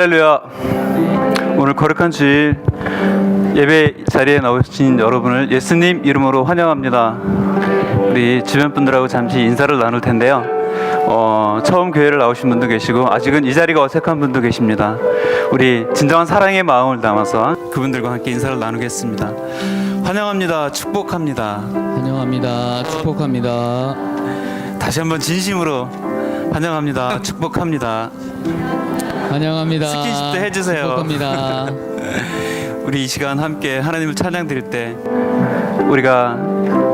할렐루야. 오늘 거룩한 주일 예배 자리에 나오신 여러분을 예수님 이름으로 환영합니다. 우리 주변 분들하고 잠시 인사를 나눌 텐데요. 처음 교회를 나오신 분도 계시고 아직은 이 자리가 어색한 분도 계십니다. 우리 진정한 사랑의 마음을 담아서 그분들과 함께 인사를 나누겠습니다. 환영합니다. 축복합니다. 환영합니다. 축복합니다. 다시 한번 진심으로 환영합니다. 축복합니다. 환영합니다. 스킨십도 해주세요. 축복합니다. 우리 이 시간 함께 하나님을 찬양 드릴 때 우리가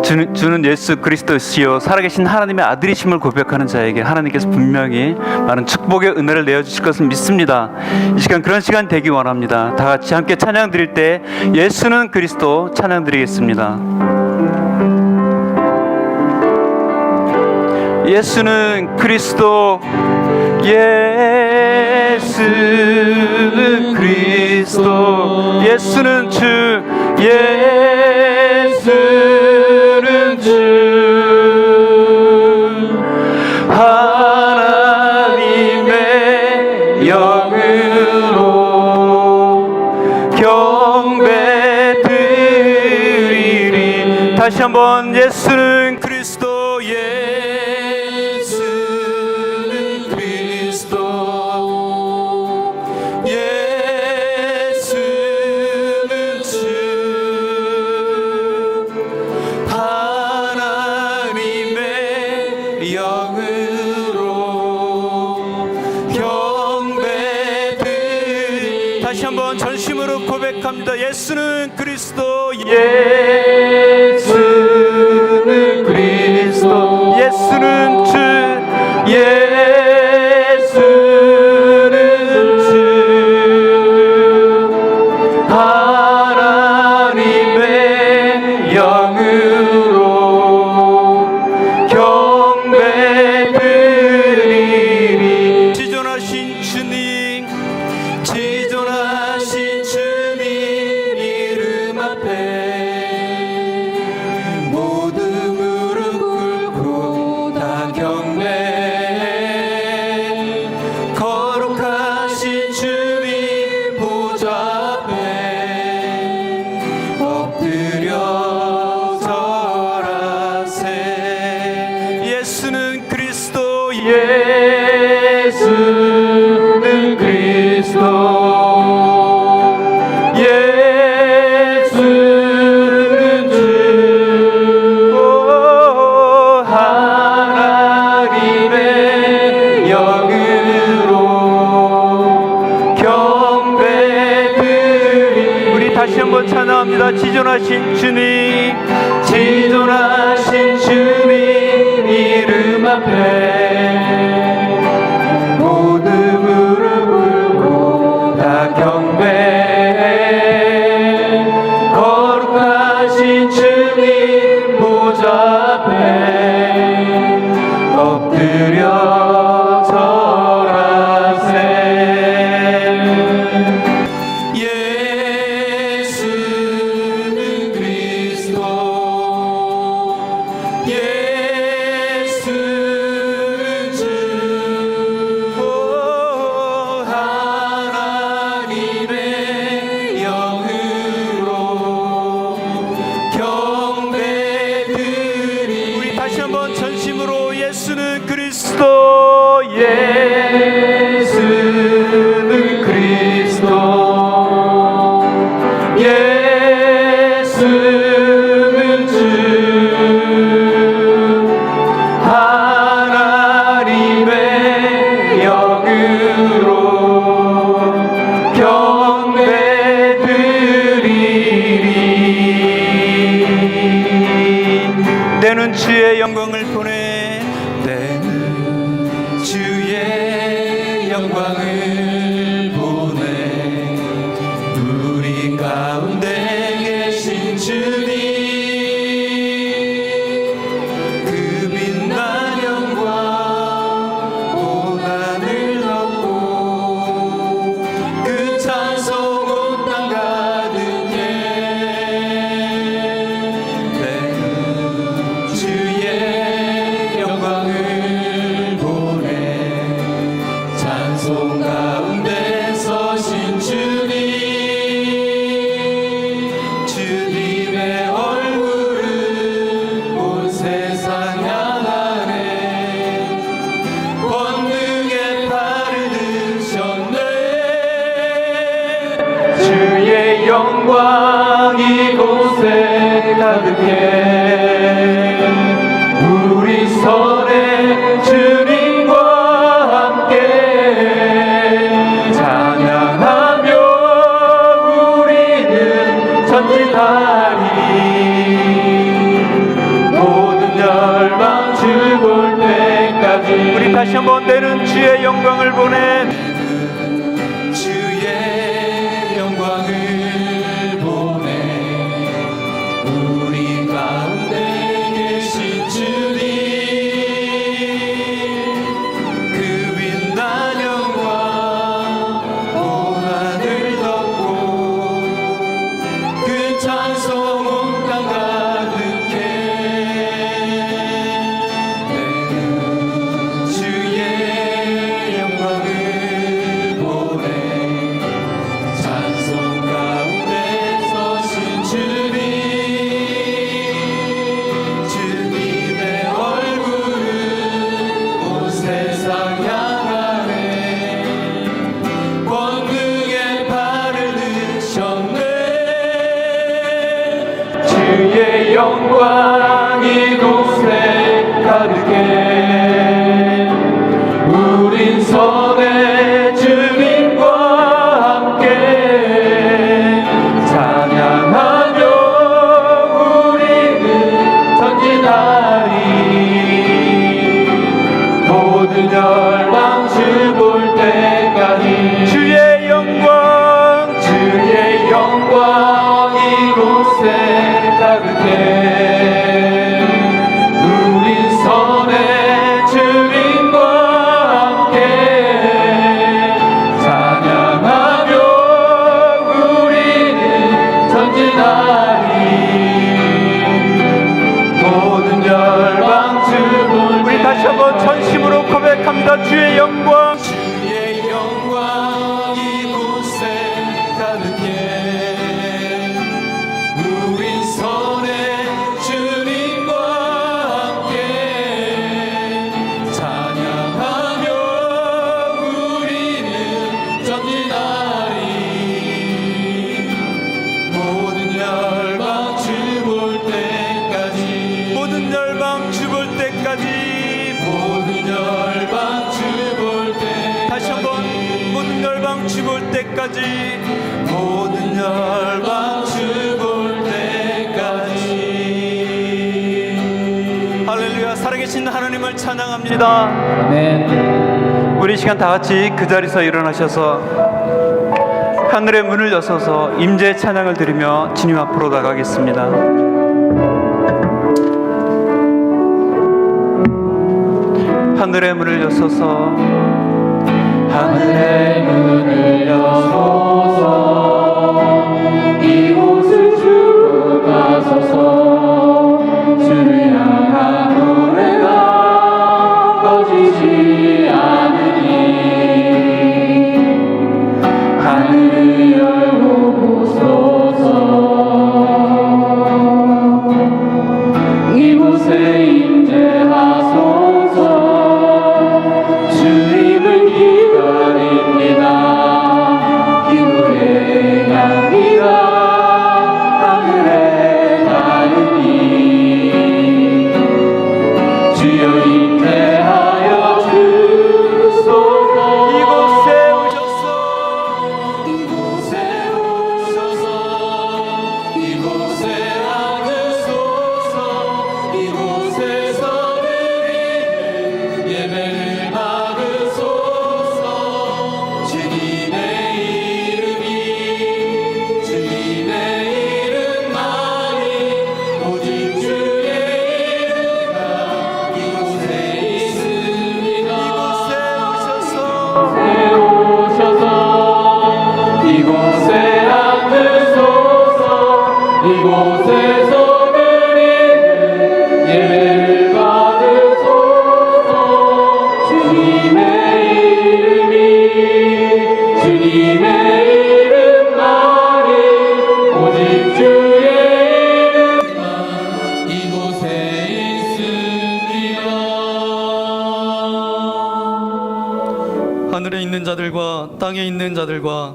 주는 예수 그리스도시요 살아계신 하나님의 아들이심을 고백하는 자에게 하나님께서 분명히 많은 축복의 은혜를 내어주실 것을 믿습니다. 이 시간 그런 시간 되기 원합니다. 다 같이 함께 찬양 드릴 때 예수는 그리스도 찬양 드리겠습니다. 예수는 그리스도, 예수는 그리스도, 예수는 주, 예수는 주. 하나님의 영으로 경배 드리리. 다시 한번 예수는 그리스도, 예수는 그리스도, 예수는 주. 하나님의 영으로 경배드리. 다시 한번 전심으로 고백합니다. 예수는 그리스도, 예수는 그리스도, 예수는 주, 예수는 주. 하나님의 영으로 경배드리리. 지존하신 주님, 지존하신 주님 이름 앞에 모두 무릎 꿇고 다 경배해. 거룩하신 주님 보좌 앞에 엎드려 절하세. 예수는 그리스도, 예수는 그리스도, 예수는 주. 하나님의 영으로 경배드리. 우리 다시 한번 찬양합니다. 지존하신 주님, 지존하신 주님 이름 앞에 모두 무릎 꿇고 다 경배해. 거룩하신 주님 보좌 앞에 엎드려 절하세. 예수는 그리스도, 예수는 주. 하나님의 영으로 경배드리. 우리 다시 한번 전심으로 예수는 그리스도, 예수는 그리스도, 예수는 주. 하나님의 영으로 경배드리리. 내는 주의 영광을 보내, 내는 주의 영광을 보내. 우리 가운데 계신 주님, 그 빛난 영광 고난을 덮고 그 찬송 온 땅 가득해. 내는 주의 전진하리. 모든 열방 주 볼 때까지. 우리 다시 한번 내는 주의 영광을 보내. 주의 영광을 보내. 우리 가운데 계신 주님, 그 빛난 영광 고난을 덮고 그 찬송 온 땅 가득해. 내는 주의 영광을 보내. 찬송 가운데 서신 주님, 주님의 얼굴은 온 세상 향하네. 권능의 발을 드셨네. 주의 영광 이곳에 가득해. 우린 선의 주님과 함께 찬양하며 우리는 전진하리. 모든 열방 주 볼 때까지. 주의 영광 이곳에 가득해. 우린 선의 주님과 함께 찬양하며 우리는 전진하리. 모든 열방 주 볼 때까지. 우리 다시 한번 전심으로 고백합니다. 주의 영광 이곳에 가득해. 우린 선의 주님과 함께 찬양하며 우리는 전진하리. 모든 열방 주 볼 때까지. 모든 열방 주 볼 때까지. 모든 열방 주 볼 때. 다시 한번 모든 열방 주 볼 때까지. 모든 열방 주 볼 때까지. 할렐루야. 살아계신 하나님을 찬양합니다. 아멘. 우리 이 시간 다 같이 그 자리에서 일어나셔서 하늘의 문을 여서서 임재 찬양을 드리며 주님 앞으로 나가겠습니다. 하늘의 문을 여서서 하늘의 문을 여소서. 이곳을 주로 가소서. 주를 향한 노래가 꺼지지 않으니 하늘을 열고 보소서. 이곳에 임재하소서. 주님을 기다립니다. 기도의 향기가 하늘에 닿으니 주여 임재하여 주소서. 이곳에 오셔서 이곳에 오셔서 이곳에 앉으소서. 이곳에서 드리는 예배를 받으소서. 주님의 이름만이 오직 주의 이름만 이곳에 있습니다. 이곳에 앉으소서. 이곳에서 드리는 예배를 받으소서. 주님의 이름만이 오직 주의 이름만 이곳에 있습니다. 하늘에 있는 자들과 땅에 있는 자들과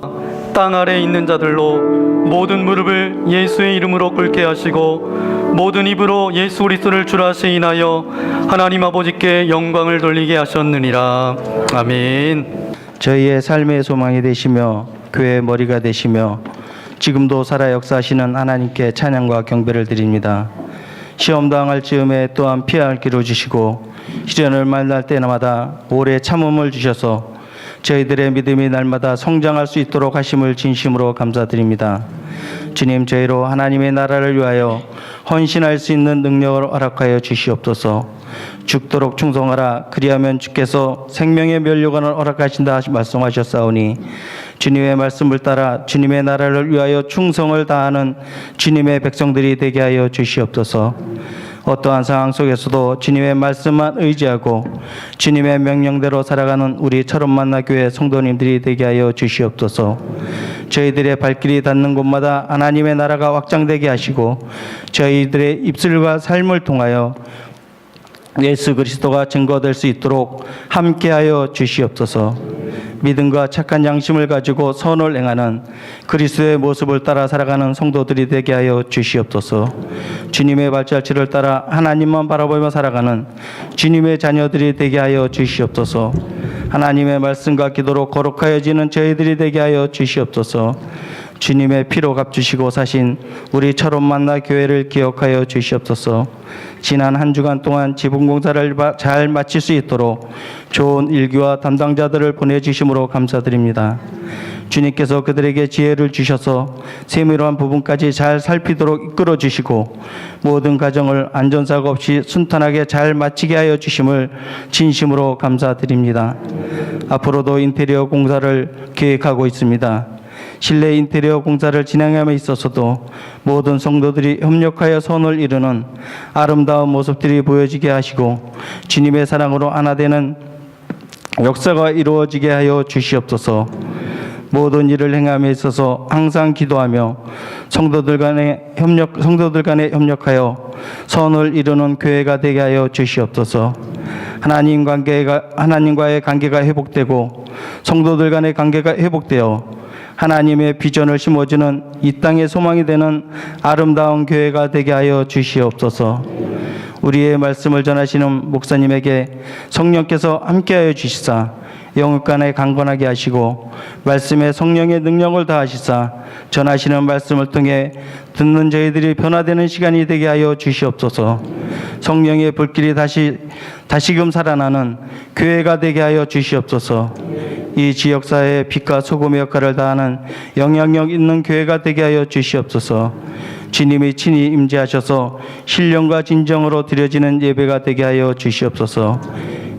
땅 아래에 있는 자들로 모든 무릎을 예수의 이름으로 꿇게 하시고 모든 입으로 예수 그리스도를 주라 시인하여 하나님 아버지께 영광을 돌리게 하셨느니라. 아멘. 저희의 삶의 소망이 되시며 교회의 머리가 되시며 지금도 살아 역사하시는 하나님께 찬양과 경배를 드립니다. 시험 당할 즈음에 또한 피할 길을 주시고 시련을 만날 때마다 오래 참음을 주셔서 저희들의 믿음이 날마다 성장할 수 있도록 하심을 진심으로 감사드립니다. 주님, 저희로 하나님의 나라를 위하여 헌신할 수 있는 능력을 허락하여 주시옵소서. 죽도록 충성하라. 그리하면 주께서 생명의 면류관을 허락하신다 말씀하셨사오니 주님의 말씀을 따라 주님의 나라를 위하여 충성을 다하는 주님의 백성들이 되게 하여 주시옵소서. 어떠한 상황 속에서도 주님의 말씀만 의지하고 주님의 명령대로 살아가는 우리 철원만나교회 성도님들이 되게 하여 주시옵소서. 저희들의 발길이 닿는 곳마다 하나님의 나라가 확장되게 하시고 저희들의 입술과 삶을 통하여 예수 그리스도가 증거될 수 있도록 함께하여 주시옵소서. 믿음과 착한 양심을 가지고 선을 행하는 그리스도의 모습을 따라 살아가는 성도들이 되게 하여 주시옵소서. 주님의 발자취를 따라 하나님만 바라보며 살아가는 주님의 자녀들이 되게 하여 주시옵소서. 하나님의 말씀과 기도로 거룩하여지는 저희들이 되게 하여 주시옵소서. 주님의 피로 값주시고 사신 우리 철원만나 교회를 기억하여 주시옵소서. 지난 한 주간 동안 지붕공사를 잘 마칠 수 있도록 좋은 일기와 담당자들을 보내주심으로 감사드립니다. 주님께서 그들에게 지혜를 주셔서 세밀한 부분까지 잘 살피도록 이끌어 주시고 모든 과정을 안전사고 없이 순탄하게 잘 마치게 하여 주심을 진심으로 감사드립니다. 앞으로도 인테리어 공사를 계획하고 있습니다. 실내 인테리어 공사를 진행함에 있어서도 모든 성도들이 협력하여 선을 이루는 아름다운 모습들이 보여지게 하시고 주님의 사랑으로 하나 되는 역사가 이루어지게 하여 주시옵소서. 모든 일을 행함에 있어서 항상 기도하며 성도들 간에 협력하여 선을 이루는 교회가 되게 하여 주시옵소서. 하나님과의 관계가 회복되고 성도들 간의 관계가 회복되어 하나님의 비전을 심어주는 이 땅의 소망이 되는 아름다운 교회가 되게 하여 주시옵소서. 우리의 말씀을 전하시는 목사님에게 성령께서 함께하여 주시사 영육간에 강건하게 하시고 말씀에 성령의 능력을 다하시사 전하시는 말씀을 통해 듣는 저희들이 변화되는 시간이 되게 하여 주시옵소서. 성령의 불길이 다시금 살아나는 교회가 되게 하여 주시옵소서. 이 지역사회의 빛과 소금의 역할을 다하는 영향력 있는 교회가 되게 하여 주시옵소서. 주님이 친히 임재하셔서 신령과 진정으로 드려지는 예배가 되게 하여 주시옵소서.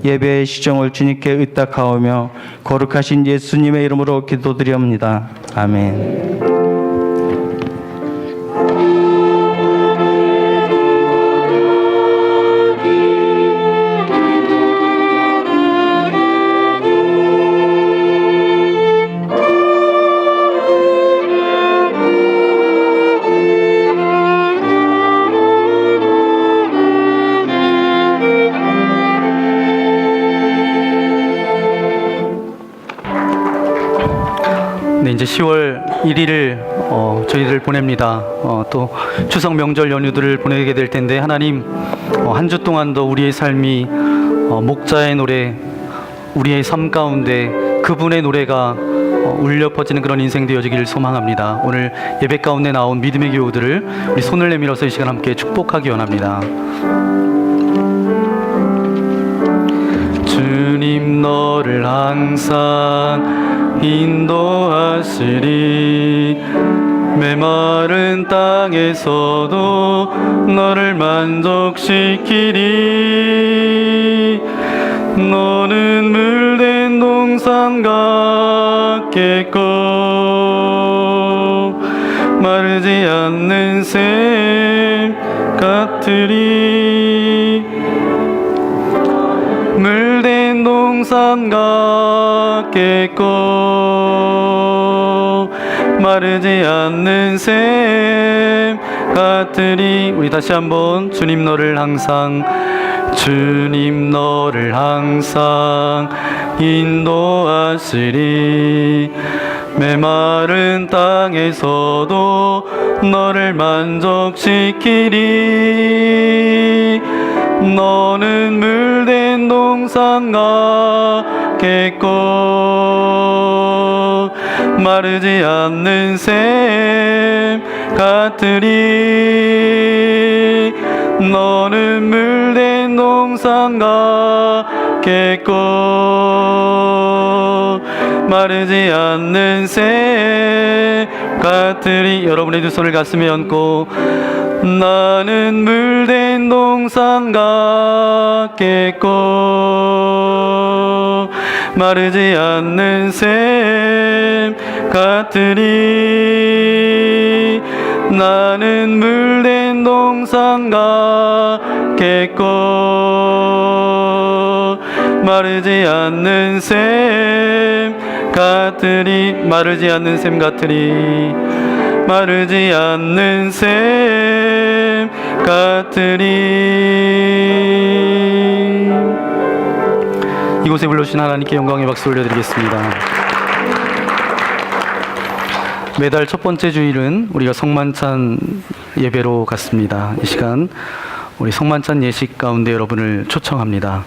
예배의 시정을 주님께 의탁하오며 거룩하신 예수님의 이름으로 기도드리옵니다. 아멘. 네, 이제 10월 1일을 저희들 보냅니다. 또 추석 명절 연휴들을 보내게 될 텐데 하나님 한 주 동안도 우리의 삶이 목자의 노래, 우리의 삶 가운데 그분의 노래가 울려 퍼지는 그런 인생 되어지기를 소망합니다. 오늘 예배 가운데 나온 믿음의 교우들을 우리 손을 내밀어서 이 시간 함께 축복하기 원합니다. 주님 너를 항상 인도하시리 메마른 땅에서도 너를 만족시키리 너는 물된 동산 같겠고 마르지 않는 샘 같으리 물된 동산 같겠고 마르지 않는 샘 같으리. 우리 다시 한번 주님 너를 항상 인도하시리 메마른 땅에서도 너를 만족시키리 너는 물된 동산 같겠고 마르지 않는 샘 같으리. 너는 물된 동산 같겠고 마르지 않는 샘 같으리. 여러분의 두 손을 가슴에 얹고 나는 물된 동산 같겠고 마르지 않는 샘 같으리. 나는 물된 동산 같겠고 마르지 않는 샘 같으리. 마르지 않는 샘 같으리. 마르지 않는 샘 같으리. 이곳에 불러주신 하나님께 영광의 박수 올려드리겠습니다. 매달 첫 번째 주일은 우리가 성만찬 예배로 갔습니다. 이 시간 우리 성만찬 예식 가운데 여러분을 초청합니다.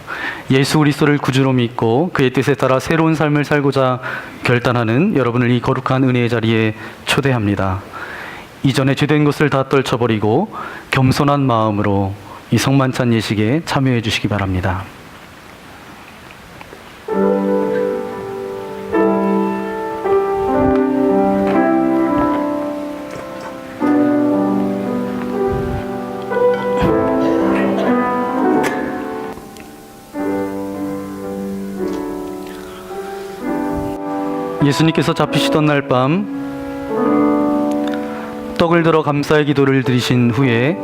예수 그리스도를 구주로 믿고 그의 뜻에 따라 새로운 삶을 살고자 결단하는 여러분을 이 거룩한 은혜의 자리에 초대합니다. 이전에 죄된 것을 다 떨쳐버리고 겸손한 마음으로 이 성만찬 예식에 참여해 주시기 바랍니다. 예수님께서 잡히시던 날 밤 떡을 들어 감사의 기도를 드리신 후에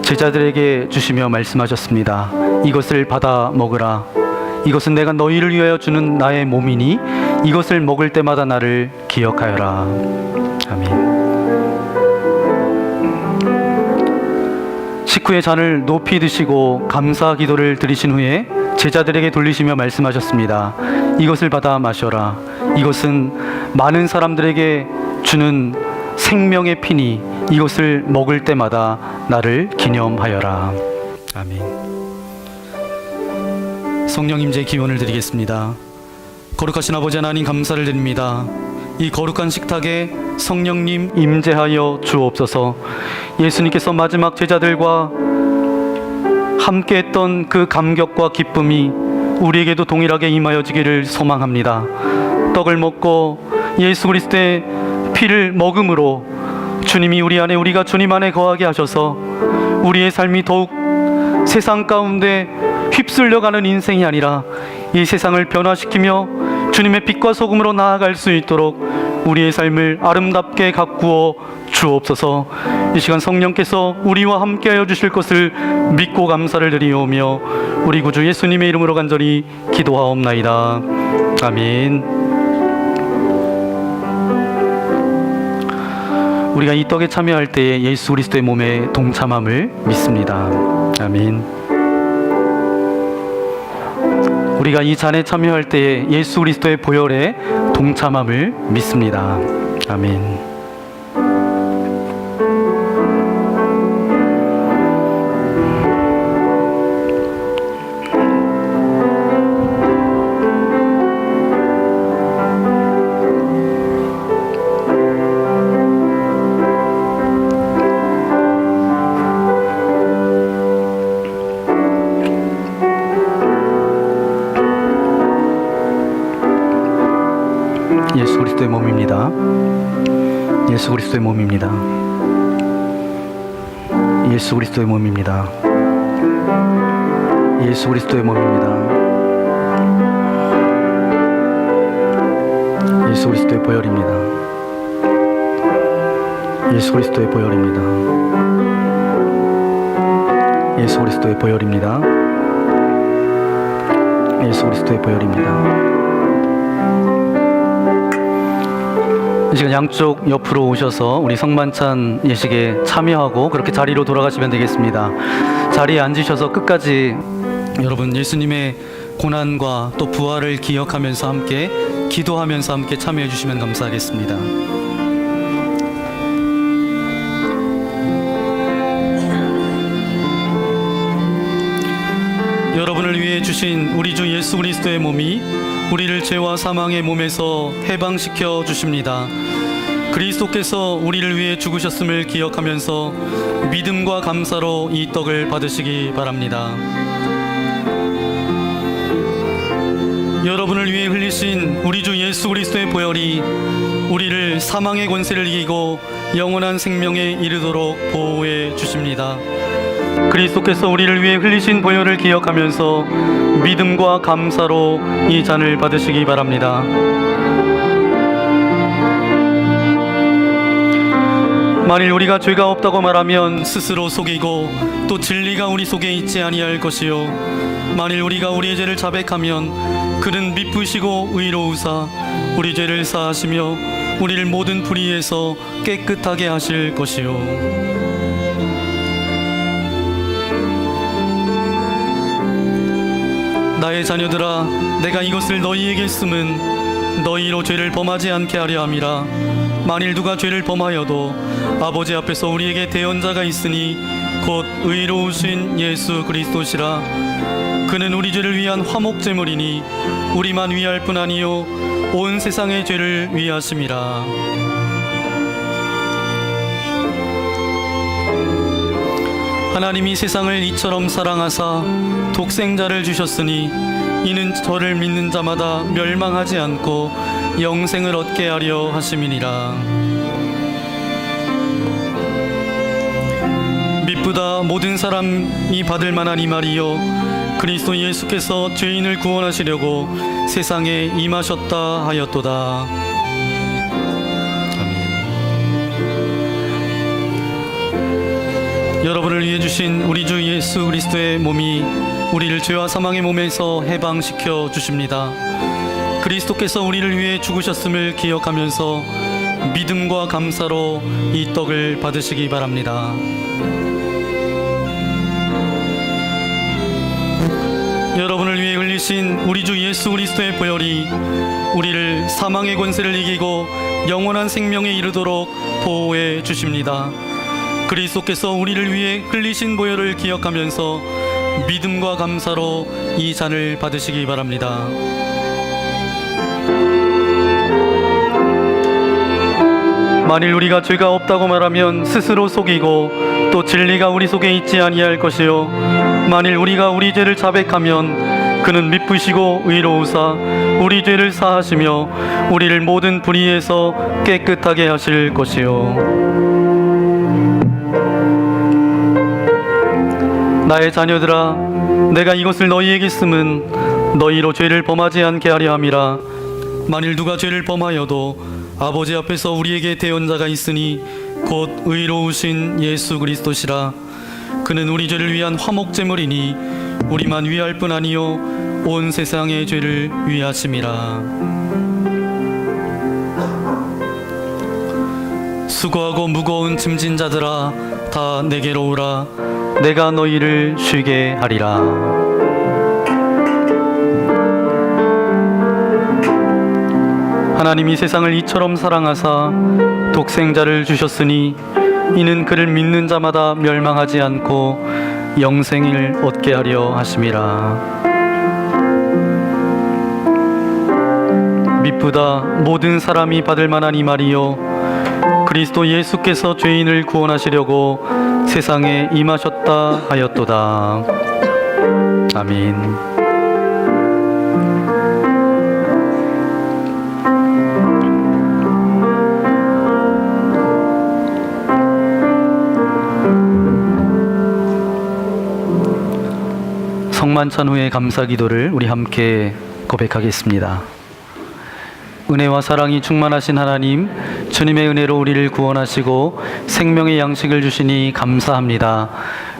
제자들에게 주시며 말씀하셨습니다. 이것을 받아 먹으라. 이것은 내가 너희를 위하여 주는 나의 몸이니 이것을 먹을 때마다 나를 기억하여라. 아멘. 식후에 잔을 높이 드시고 감사 기도를 드리신 후에 제자들에게 돌리시며 말씀하셨습니다. 이것을 받아 마셔라. 이것은 많은 사람들에게 주는 생명의 피니 이것을 먹을 때마다 나를 기념하여라. 아멘. 성령 임재의 기원을 드리겠습니다. 거룩하신 아버지 하나님 감사를 드립니다. 이 거룩한 식탁에 성령님 임재하여 주옵소서. 예수님께서 마지막 제자들과 함께했던 그 감격과 기쁨이 우리에게도 동일하게 임하여지기를 소망합니다. 떡을 먹고 예수 그리스도의 피를 먹음으로 주님이 우리 안에 우리가 주님 안에 거하게 하셔서 우리의 삶이 더욱 세상 가운데 휩쓸려가는 인생이 아니라 이 세상을 변화시키며 주님의 빛과 소금으로 나아갈 수 있도록 우리의 삶을 아름답게 가꾸어 주옵소서. 이 시간 성령께서 우리와 함께하여 주실 것을 믿고 감사를 드리오며 우리 구주 예수님의 이름으로 간절히 기도하옵나이다. 아멘. 우리가 이 떡에 참여할 때에 예수 그리스도의 몸에 동참함을 믿습니다. 아멘. 우리가 이 잔에 참여할 때에 예수 그리스도의 보혈에 동참함을 믿습니다. 아멘. 예수 그리스도의 몸입니다. 예수 그리스도의 몸입니다. 예수 그리스도의 몸입니다. 예수 그리스도의 몸입니다. 예수 그리스도의 보혈입니다. 예수 그리스도의 보혈입니다. 예수 그리스도의 보혈입니다. 예수 그리스도의 보혈입니다. 이 시간 양쪽 옆으로 오셔서 우리 성만찬 예식에 참여하고 그렇게 자리로 돌아가시면 되겠습니다. 자리에 앉으셔서 끝까지 여러분 예수님의 고난과 또 부활을 기억하면서 함께 기도하면서 함께 참여해 주시면 감사하겠습니다. 여러분을 위해 주신 우리 주 예수 그리스도의 몸이 우리를 죄와 사망의 몸에서 해방시켜 주십니다. 그리스도께서 우리를 위해 죽으셨음을 기억하면서 믿음과 감사로 이 떡을 받으시기 바랍니다. 여러분을 위해 흘리신 우리 주 예수 그리스도의 보혈이 우리를 사망의 권세를 이기고 영원한 생명에 이르도록 보호해 주십니다. 그리스도께서 우리를 위해 흘리신 보혈을 기억하면서 믿음과 감사로 이 잔을 받으시기 바랍니다. 만일 우리가 죄가 없다고 말하면 스스로 속이고 또 진리가 우리 속에 있지 아니할 것이요 만일 우리가 우리의 죄를 자백하면 그는 미쁘시고 의로우사 우리 죄를 사하시며 우리를 모든 불의에서 깨끗하게 하실 것이요 나의 자녀들아 내가 이것을 너희에게 쓰면 너희로 죄를 범하지 않게 하려 함이라. 만일 누가 죄를 범하여도 아버지 앞에서 우리에게 대언자가 있으니 곧 의로우신 예수 그리스도시라. 그는 우리 죄를 위한 화목제물이니 우리만 위할 뿐 아니요 온 세상의 죄를 위하심이라. 하나님이 세상을 이처럼 사랑하사 독생자를 주셨으니 이는 저를 믿는 자마다 멸망하지 않고 영생을 얻게 하려 하심이니라. 미쁘다 모든 사람이 받을 만한 이 말이요 그리스도 예수께서 죄인을 구원하시려고 세상에 임하셨다 하였도다. 여러분을 위해 주신 우리 주 예수 그리스도의 몸이 우리를 죄와 사망의 몸에서 해방시켜 주십니다. 그리스도께서 우리를 위해 죽으셨음을 기억하면서 믿음과 감사로 이 떡을 받으시기 바랍니다. 여러분을 위해 흘리신 우리 주 예수 그리스도의 보혈이 우리를 사망의 권세를 이기고 영원한 생명에 이르도록 보호해 주십니다. 그리스도께서 우리를 위해 흘리신 보혈을 기억하면서 믿음과 감사로 이 잔을 받으시기 바랍니다. 만일 우리가 죄가 없다고 말하면 스스로 속이고 또 진리가 우리 속에 있지 아니할 것이요 만일 우리가 우리 죄를 자백하면 그는 미쁘시고 의로우사 우리 죄를 사하시며 우리를 모든 불의에서 깨끗하게 하실 것이요 나의 자녀들아 내가 이것을 너희에게 쓰면 너희로 죄를 범하지 않게 하려 함이라. 만일 누가 죄를 범하여도 아버지 앞에서 우리에게 대언자가 있으니 곧 의로우신 예수 그리스도시라. 그는 우리 죄를 위한 화목제물이니 우리만 위할 뿐 아니요 온 세상의 죄를 위하심이라. 수고하고 무거운 짐진 자들아 다 내게로 오라. 내가 너희를 쉬게 하리라. 하나님이 세상을 이처럼 사랑하사 독생자를 주셨으니 이는 그를 믿는 자마다 멸망하지 않고 영생을 얻게 하려 하심이라. 미쁘다 모든 사람이 받을 만한 이 말이요 그리스도 예수께서 죄인을 구원하시려고 세상에 임하셨다 하였도다. 아멘. 성만찬 후의 감사기도를 우리 함께 고백하겠습니다. 은혜와 사랑이 충만하신 하나님, 주님의 은혜로 우리를 구원하시고 생명의 양식을 주시니 감사합니다.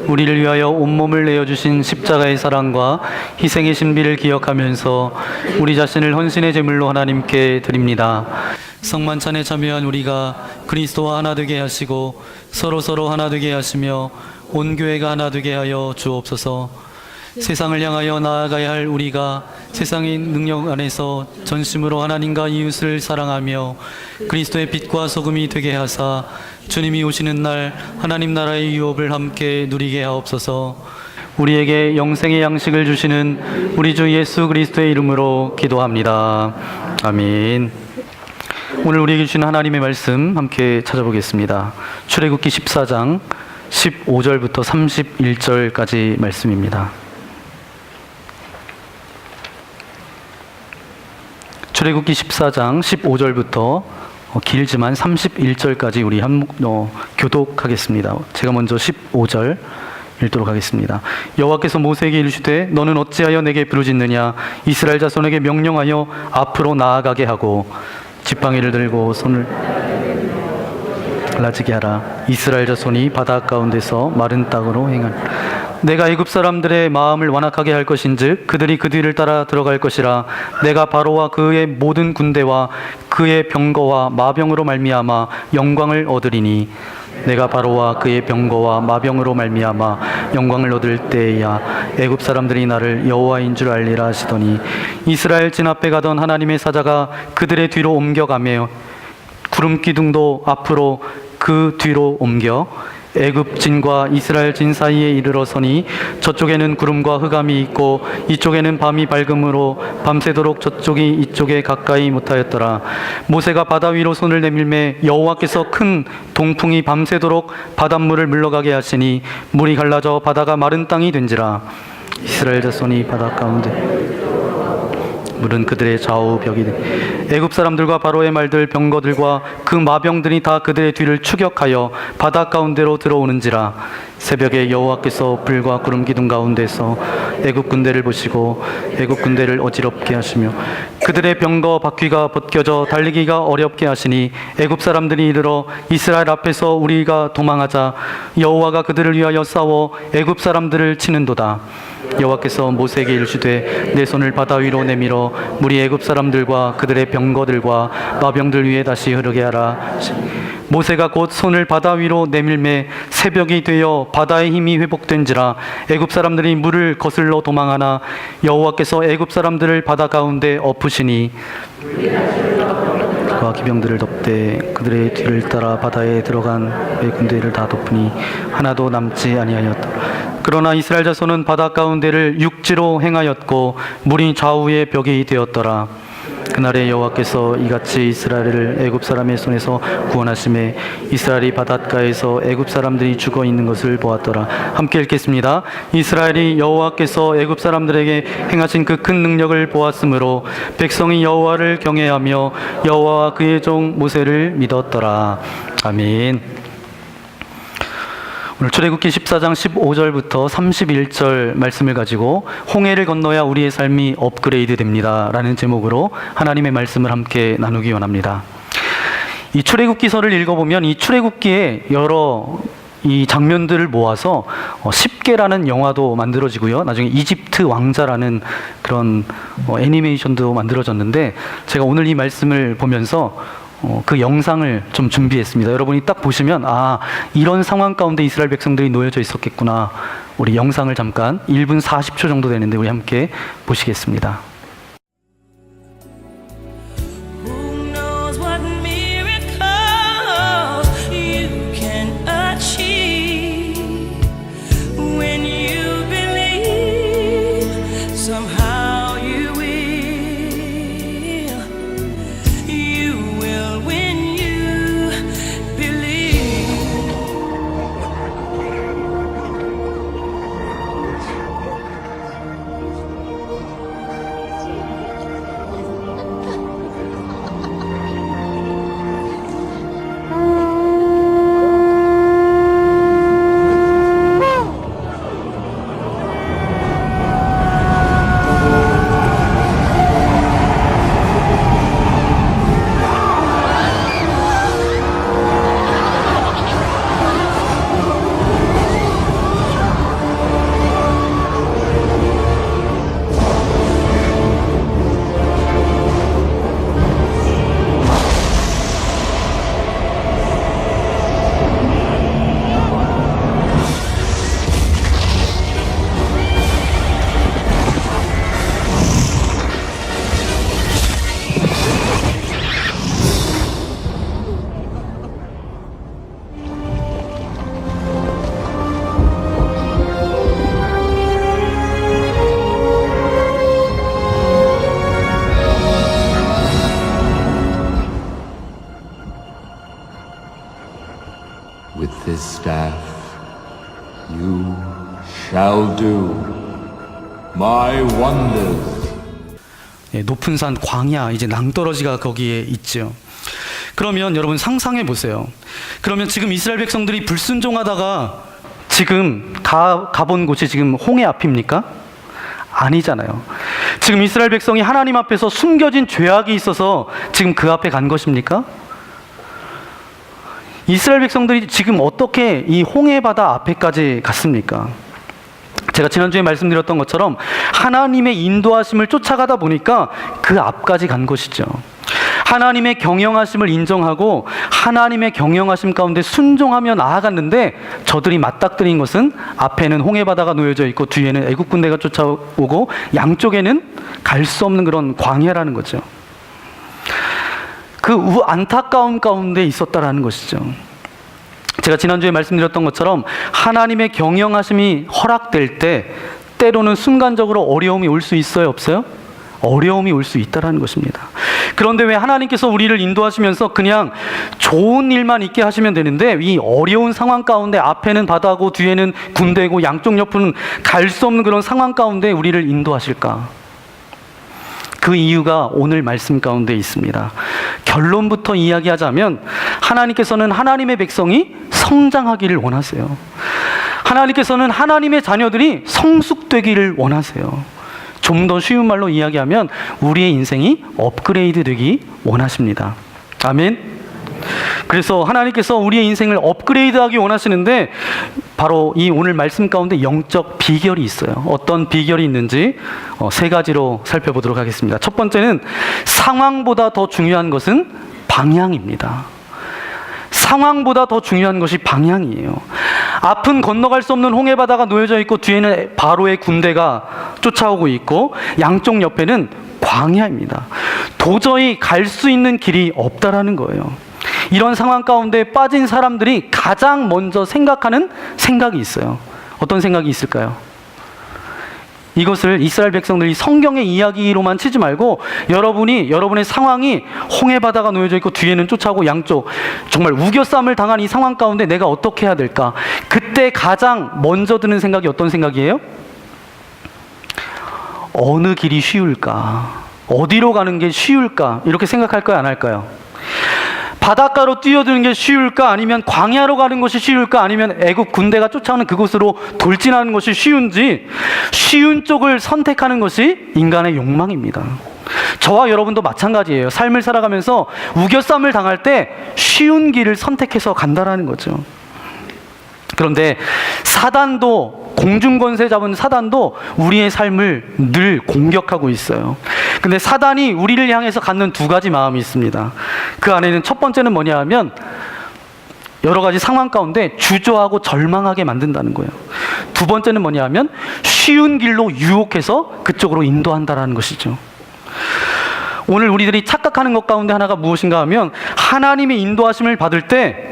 우리를 위하여 온몸을 내어주신 십자가의 사랑과 희생의 신비를 기억하면서 우리 자신을 헌신의 제물로 하나님께 드립니다. 성만찬에 참여한 우리가 그리스도와 하나 되게 하시고 서로 하나 되게 하시며 온 교회가 하나 되게 하여 주옵소서. 세상을 향하여 나아가야 할 우리가 세상의 능력 안에서 전심으로 하나님과 이웃을 사랑하며 그리스도의 빛과 소금이 되게 하사 주님이 오시는 날 하나님 나라의 유업을 함께 누리게 하옵소서. 우리에게 영생의 양식을 주시는 우리 주 예수 그리스도의 이름으로 기도합니다. 아멘. 오늘 우리에게 주신 하나님의 말씀 함께 찾아보겠습니다. 출애굽기 14장 15절부터 31절까지 말씀입니다. 출애굽기 14장 15절부터 길지만 31절까지 우리 교독하겠습니다. 제가 먼저 15절 읽도록 하겠습니다. 여호와께서 모세에게 이르시되 너는 어찌하여 내게 부르짖느냐 이스라엘 자손에게 명령하여 앞으로 나아가게 하고 지팡이를 들고 손을 갈라지게 하라. 이스라엘 자손이 바다 가운데서 마른 땅으로 행하라. 내가 애굽 사람들의 마음을 완악하게 할 것인즉 그들이 그 뒤를 따라 들어갈 것이라. 내가 바로와 그의 모든 군대와 그의 병거와 마병으로 말미암아 영광을 얻으리니 내가 바로와 그의 병거와 마병으로 말미암아 영광을 얻을 때야 애굽 사람들이 나를 여호와인 줄 알리라 하시더니 이스라엘 진 앞에 가던 하나님의 사자가 그들의 뒤로 옮겨가며 구름 기둥도 앞으로 그 뒤로 옮겨 애굽 진과 이스라엘 진 사이에 이르러서니 저쪽에는 구름과 흑암이 있고 이쪽에는 밤이 밝음으로 밤새도록 저쪽이 이쪽에 가까이 못하였더라. 모세가 바다 위로 손을 내밀매 여호와께서 큰 동풍이 밤새도록 바닷물을 물러가게 하시니 물이 갈라져 바다가 마른 땅이 된지라. 이스라엘 자손이 바다 가운데 물은 그들의 좌우 벽이 애굽 사람들과 바로의 말들 병거들과 그 마병들이 다 그들의 뒤를 추격하여 바다 가운데로 들어오는지라. 새벽에 여호와께서 불과 구름 기둥 가운데서 애굽 군대를 보시고 애굽 군대를 어지럽게 하시며 그들의 병거 바퀴가 벗겨져 달리기가 어렵게 하시니 애굽 사람들이 이르러 이스라엘 앞에서 우리가 도망하자 여호와가 그들을 위하여 싸워 애굽 사람들을 치는도다. 여호와께서 모세에게 이르시되 내 손을 바다 위로 내밀어 물이 애굽 사람들과 그들의 병거들과 마병들 위에 다시 흐르게 하라. 모세가 곧 손을 바다 위로 내밀매 새벽이 되어 바다의 힘이 회복된지라. 애굽 사람들이 물을 거슬러 도망하나 여호와께서 애굽 사람들을 바다 가운데 엎으시니 그와 기병들을 덮되 그들의 뒤를 따라 바다에 들어간 그의 군대를 다 덮으니 하나도 남지 아니하였다. 그러나 이스라엘 자손은 바다 가운데를 육지로 행하였고 물이 좌우의 벽이 되었더라. 그날에 여호와께서 이같이 이스라엘을 애굽 사람의 손에서 구원하심에 이스라엘이 바닷가에서 애굽 사람들이 죽어 있는 것을 보았더라. 함께 읽겠습니다. 이스라엘이 여호와께서 애굽 사람들에게 행하신 그 큰 능력을 보았으므로 백성이 여호와를 경외하며 여호와와 그의 종 모세를 믿었더라. 아멘. 오늘 출애굽기 14장 15절부터 31절 말씀을 가지고 홍해를 건너야 우리의 삶이 업그레이드 됩니다 라는 제목으로 하나님의 말씀을 함께 나누기 원합니다. 이 출애굽기서를 읽어보면 이 출애굽기에 여러 이 장면들을 모아서 10개라는 영화도 만들어지고요. 나중에 이집트 왕자라는 그런 애니메이션도 만들어졌는데 제가 오늘 이 말씀을 보면서 그 영상을 좀 준비했습니다. 여러분이 딱 보시면 이런 상황 가운데 이스라엘 백성들이 놓여져 있었겠구나. 우리 영상을 잠깐 1분 40초 정도 되는데 우리 함께 보시겠습니다. You shall do my wonders. 예, 높은 산 광야, 이제 낭떠러지가 거기에 있죠. 그러면 여러분 상상해 보세요. 그러면 지금 이스라엘 백성들이 불순종하다가 지금 가본 곳이 지금 홍해 앞입니까? 아니잖아요. 지금 이스라엘 백성이 하나님 앞에서 숨겨진 죄악이 있어서 지금 그 앞에 간 것입니까? 이스라엘 백성들이 지금 어떻게 이 홍해 바다 앞에까지 갔습니까? 제가 지난주에 말씀드렸던 것처럼 하나님의 인도하심을 쫓아가다 보니까 그 앞까지 간 것이죠. 하나님의 경영하심을 인정하고 하나님의 경영하심 가운데 순종하며 나아갔는데 저들이 맞닥뜨린 것은 앞에는 홍해바다가 놓여져 있고 뒤에는 애국 군대가 쫓아오고 양쪽에는 갈 수 없는 그런 광야라는 거죠. 그 안타까움 가운데 있었다라는 것이죠. 제가 지난주에 말씀드렸던 것처럼 하나님의 경영하심이 허락될 때 때로는 순간적으로 어려움이 올 수 있어요, 없어요? 어려움이 올 수 있다는 것입니다. 그런데 왜 하나님께서 우리를 인도하시면서 그냥 좋은 일만 있게 하시면 되는데 이 어려운 상황 가운데 앞에는 바다고 뒤에는 군대고 양쪽 옆은 갈 수 없는 그런 상황 가운데 우리를 인도하실까? 그 이유가 오늘 말씀 가운데 있습니다. 결론부터 이야기하자면 하나님께서는 하나님의 백성이 성장하기를 원하세요. 하나님께서는 하나님의 자녀들이 성숙되기를 원하세요. 좀 더 쉬운 말로 이야기하면 우리의 인생이 업그레이드 되기 원하십니다. 아멘. 그래서 하나님께서 우리의 인생을 업그레이드하기 원하시는데 바로 이 오늘 말씀 가운데 영적 비결이 있어요. 어떤 비결이 있는지 세 가지로 살펴보도록 하겠습니다. 첫 번째는 상황보다 더 중요한 것은 방향입니다. 상황보다 더 중요한 것이 방향이에요. 앞은 건너갈 수 없는 홍해바다가 놓여져 있고 뒤에는 바로의 군대가 쫓아오고 있고 양쪽 옆에는 광야입니다. 도저히 갈 수 있는 길이 없다라는 거예요. 이런 상황 가운데 빠진 사람들이 가장 먼저 생각하는 생각이 있어요. 어떤 생각이 있을까요? 이것을 이스라엘 백성들이 성경의 이야기로만 치지 말고 여러분의 상황이 홍해바다가 놓여져 있고 뒤에는 쫓아오고 양쪽 정말 우겨쌈을 당한 이 상황 가운데 내가 어떻게 해야 될까? 그때 가장 먼저 드는 생각이 어떤 생각이에요? 어느 길이 쉬울까? 어디로 가는 게 쉬울까? 이렇게 생각할까요? 안 할까요? 바닷가로 뛰어드는 게 쉬울까? 아니면 광야로 가는 것이 쉬울까? 아니면 애국 군대가 쫓아오는 그곳으로 돌진하는 것이 쉬운지 쉬운 쪽을 선택하는 것이 인간의 욕망입니다. 저와 여러분도 마찬가지예요. 삶을 살아가면서 우겨쌈을 당할 때 쉬운 길을 선택해서 간다라는 거죠. 그런데 사단도 공중권세 잡은 사단도 우리의 삶을 늘 공격하고 있어요. 근데 사단이 우리를 향해서 갖는 두 가지 마음이 있습니다. 그 안에는 첫 번째는 뭐냐 하면 여러 가지 상황 가운데 주저하고 절망하게 만든다는 거예요. 두 번째는 뭐냐 하면 쉬운 길로 유혹해서 그쪽으로 인도한다라는 것이죠. 오늘 우리들이 착각하는 것 가운데 하나가 무엇인가 하면 하나님의 인도하심을 받을 때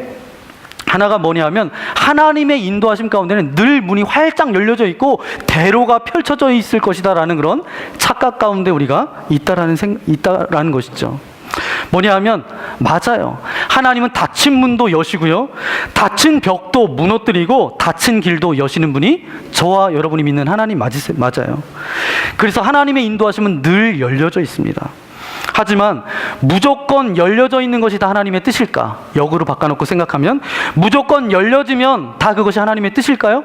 하나가 뭐냐 하면 하나님의 인도하심 가운데는 늘 문이 활짝 열려져 있고 대로가 펼쳐져 있을 것이다 라는 그런 착각 가운데 우리가 있다라는 것이죠. 뭐냐 하면 맞아요. 하나님은 닫힌 문도 여시고요, 닫힌 벽도 무너뜨리고 닫힌 길도 여시는 분이 저와 여러분이 믿는 하나님 맞아요. 그래서 하나님의 인도하심은 늘 열려져 있습니다. 하지만 무조건 열려져 있는 것이 다 하나님의 뜻일까? 역으로 바꿔놓고 생각하면 무조건 열려지면 다 그것이 하나님의 뜻일까요?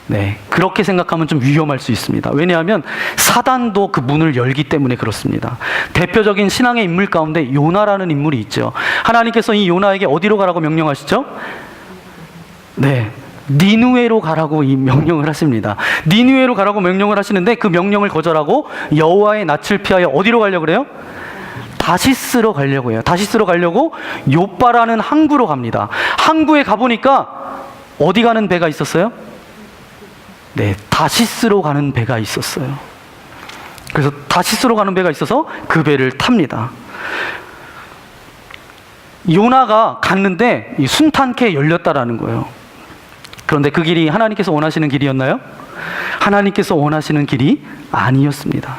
네, 그렇게 생각하면 좀 위험할 수 있습니다. 왜냐하면 사단도 그 문을 열기 때문에 그렇습니다. 대표적인 신앙의 인물 가운데 요나라는 인물이 있죠. 하나님께서 이 요나에게 어디로 가라고 명령하시죠? 네, 니느웨로 가라고 이 명령을 하십니다. 니느웨로 가라고 명령을 하시는데 그 명령을 거절하고 여호와의 낯을 피하여 어디로 가려고 그래요? 다시스로 가려고 해요. 다시스로 가려고 요빠라는 항구로 갑니다. 항구에 가보니까 어디 가는 배가 있었어요? 네, 다시스로 가는 배가 있었어요. 그래서 다시스로 가는 배가 있어서 그 배를 탑니다. 요나가 갔는데 순탄케 열렸다라는 거예요. 그런데 그 길이 하나님께서 원하시는 길이었나요? 하나님께서 원하시는 길이 아니었습니다.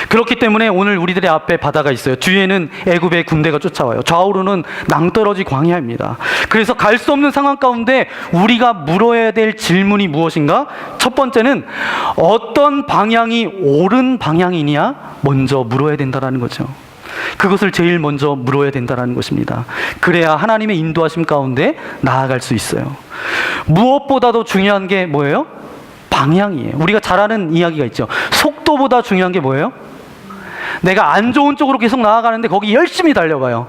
그렇기 때문에 오늘 우리들의 앞에 바다가 있어요. 뒤에는 애굽의 군대가 쫓아와요. 좌우로는 낭떠러지 광야입니다. 그래서 갈 수 없는 상황 가운데 우리가 물어야 될 질문이 무엇인가? 첫 번째는 어떤 방향이 옳은 방향이냐 먼저 물어야 된다는 거죠. 그것을 제일 먼저 물어야 된다는 것입니다. 그래야 하나님의 인도하심 가운데 나아갈 수 있어요. 무엇보다도 중요한 게 뭐예요? 방향이에요. 우리가 잘 아는 이야기가 있죠. 속도보다 중요한 게 뭐예요? 내가 안 좋은 쪽으로 계속 나아가는데 거기 열심히 달려가요.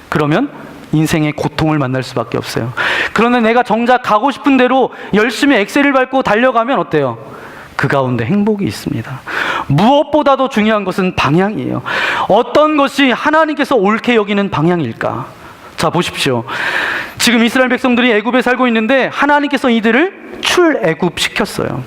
그러면 인생의 고통을 만날 수밖에 없어요. 그런데 내가 정작 가고 싶은 대로 열심히 엑셀을 밟고 달려가면 어때요? 그 가운데 행복이 있습니다. 무엇보다도 중요한 것은 방향이에요. 어떤 것이 하나님께서 옳게 여기는 방향일까? 자, 보십시오. 지금 이스라엘 백성들이 애굽에 살고 있는데 하나님께서 이들을 출애굽시켰어요.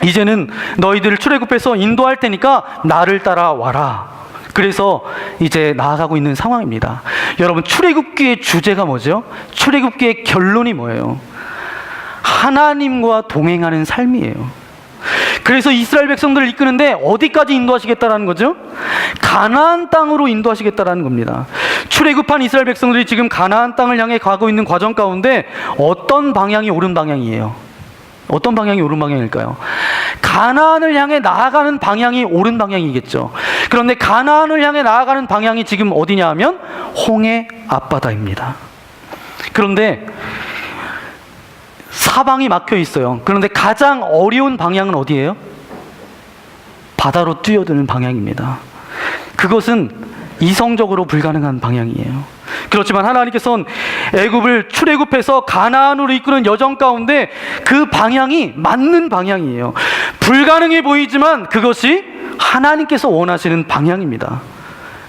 이제는 너희들을 출애굽해서 인도할 테니까 나를 따라와라. 그래서 이제 나아가고 있는 상황입니다. 여러분, 출애굽기의 주제가 뭐죠? 출애굽기의 결론이 뭐예요? 하나님과 동행하는 삶이에요. 그래서 이스라엘 백성들을 이끄는데 어디까지 인도하시겠다라는 거죠? 가나안 땅으로 인도하시겠다라는 겁니다. 출애굽한 이스라엘 백성들이 지금 가나안 땅을 향해 가고 있는 과정 가운데 어떤 방향이 옳은 방향이에요? 어떤 방향이 옳은 방향일까요? 가나안을 향해 나아가는 방향이 옳은 방향이겠죠. 그런데 가나안을 향해 나아가는 방향이 지금 어디냐 하면 홍해 앞바다입니다. 그런데 사방이 막혀 있어요. 그런데 가장 어려운 방향은 어디예요? 바다로 뛰어드는 방향입니다. 그것은 이성적으로 불가능한 방향이에요. 그렇지만 하나님께서는 애굽을 출애굽해서 가나안으로 이끄는 여정 가운데 그 방향이 맞는 방향이에요. 불가능해 보이지만 그것이 하나님께서 원하시는 방향입니다.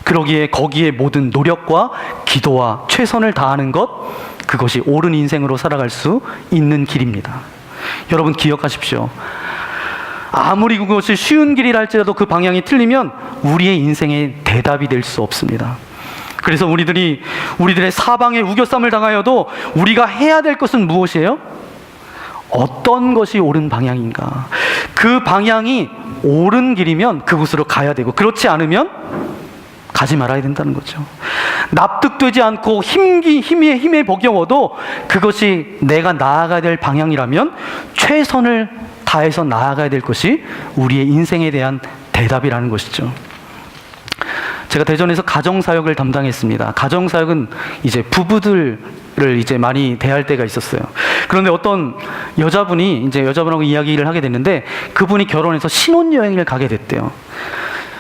그러기에 거기에 모든 노력과 기도와 최선을 다하는 것, 그것이 옳은 인생으로 살아갈 수 있는 길입니다. 여러분 기억하십시오. 아무리 그것이 쉬운 길이라 할지라도 그 방향이 틀리면 우리의 인생의 대답이 될 수 없습니다. 그래서 우리들의 사방에 우겨쌈을 당하여도 우리가 해야 될 것은 무엇이에요? 어떤 것이 옳은 방향인가? 그 방향이 옳은 길이면 그곳으로 가야 되고, 그렇지 않으면 가지 말아야 된다는 거죠. 납득되지 않고 힘에 버겨워도 그것이 내가 나아가야 될 방향이라면 최선을 다해서 나아가야 될 것이 우리의 인생에 대한 대답이라는 것이죠. 제가 대전에서 가정사역을 담당했습니다. 가정사역은 이제 부부들을 이제 많이 대할 때가 있었어요. 그런데 어떤 여자분하고 이야기를 하게 됐는데, 그분이 결혼해서 신혼여행을 가게 됐대요.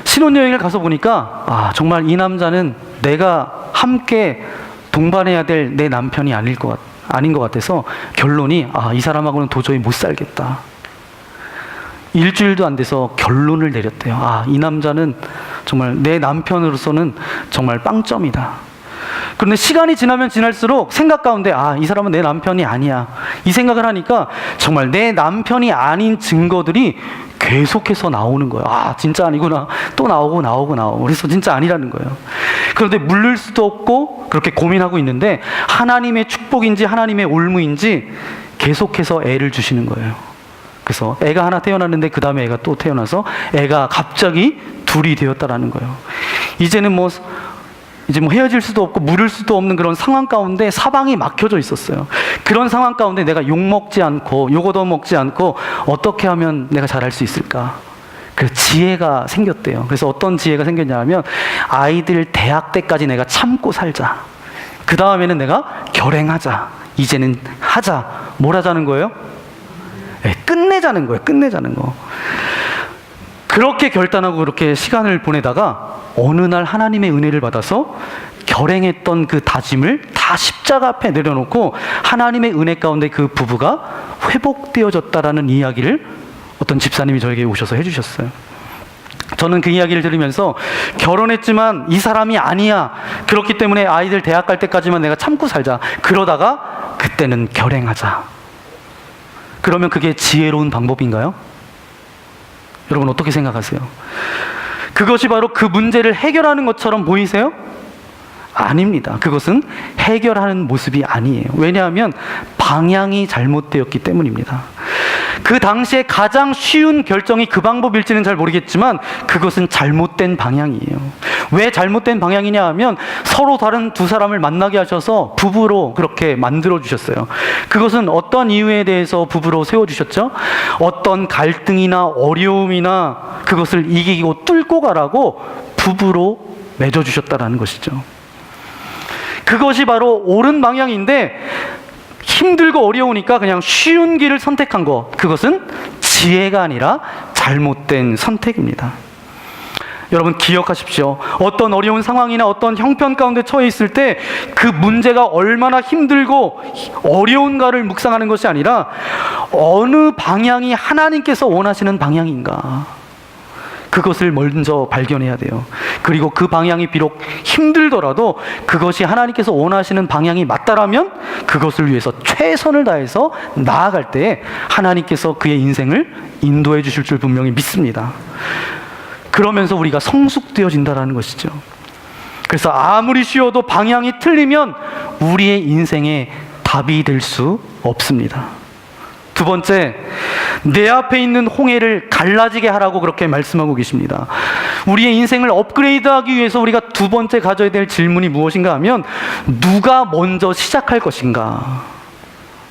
신혼여행을 가서 보니까 정말 이 남자는 내가 함께 동반해야 될 내 남편이 아닌 것 같아서 결론이 이 사람하고는 도저히 못 살겠다. 일주일도 안 돼서 결론을 내렸대요. 이 남자는 정말 내 남편으로서는 정말 빵점이다. 그런데 시간이 지나면 지날수록 생각 가운데 이 사람은 내 남편이 아니야, 이 생각을 하니까 정말 내 남편이 아닌 증거들이 계속해서 나오는 거예요. 진짜 아니구나. 또 나오고. 그래서 진짜 아니라는 거예요. 그런데 물릴 수도 없고 그렇게 고민하고 있는데 하나님의 축복인지 하나님의 올무인지 계속해서 애를 주시는 거예요. 그래서 애가 하나 태어났는데 그 다음에 애가 또 태어나서 애가 갑자기 둘이 되었다라는 거예요. 이제는 헤어질 수도 없고 물을 수도 없는 그런 상황 가운데 사방이 막혀져 있었어요. 그런 상황 가운데 내가 욕먹지 않고 욕 얻어먹지 않고 어떻게 하면 내가 잘할 수 있을까? 그래서 지혜가 생겼대요. 그래서 어떤 지혜가 생겼냐면, 아이들 대학 때까지 내가 참고 살자. 그 다음에는 내가 결행하자. 이제는 하자. 뭘 하자는 거예요? 끝내자는 거예요. 끝내자는 거. 그렇게 결단하고 그렇게 시간을 보내다가 어느 날 하나님의 은혜를 받아서 결행했던 그 다짐을 다 십자가 앞에 내려놓고 하나님의 은혜 가운데 그 부부가 회복되어졌다라는 이야기를 어떤 집사님이 저에게 오셔서 해주셨어요. 저는 그 이야기를 들으면서 결혼했지만 이 사람이 아니야, 그렇기 때문에 아이들 대학 갈 때까지만 내가 참고 살자, 그러다가 그때는 결행하자. 그러면 그게 지혜로운 방법인가요? 여러분 어떻게 생각하세요? 그것이 바로 그 문제를 해결하는 것처럼 보이세요? 아닙니다. 그것은 해결하는 모습이 아니에요. 왜냐하면 방향이 잘못되었기 때문입니다. 그 당시에 가장 쉬운 결정이 그 방법일지는 잘 모르겠지만 그것은 잘못된 방향이에요. 왜 잘못된 방향이냐 하면 서로 다른 두 사람을 만나게 하셔서 부부로 그렇게 만들어 주셨어요. 그것은 어떤 이유에 대해서 부부로 세워주셨죠? 어떤 갈등이나 어려움이나 그것을 이기고 뚫고 가라고 부부로 맺어주셨다라는 것이죠. 그것이 바로 옳은 방향인데 힘들고 어려우니까 그냥 쉬운 길을 선택한 것, 그것은 지혜가 아니라 잘못된 선택입니다. 여러분 기억하십시오. 어떤 어려운 상황이나 어떤 형편 가운데 처해 있을 때 그 문제가 얼마나 힘들고 어려운가를 묵상하는 것이 아니라 어느 방향이 하나님께서 원하시는 방향인가, 그것을 먼저 발견해야 돼요. 그리고 그 방향이 비록 힘들더라도 그것이 하나님께서 원하시는 방향이 맞다라면 그것을 위해서 최선을 다해서 나아갈 때 하나님께서 그의 인생을 인도해 주실 줄 분명히 믿습니다. 그러면서 우리가 성숙되어진다는 것이죠. 그래서 아무리 쉬워도 방향이 틀리면 우리의 인생에 답이 될 수 없습니다. 두 번째, 내 앞에 있는 홍해를 갈라지게 하라고 그렇게 말씀하고 계십니다. 우리의 인생을 업그레이드하기 위해서 우리가 두 번째 가져야 될 질문이 무엇인가 하면 누가 먼저 시작할 것인가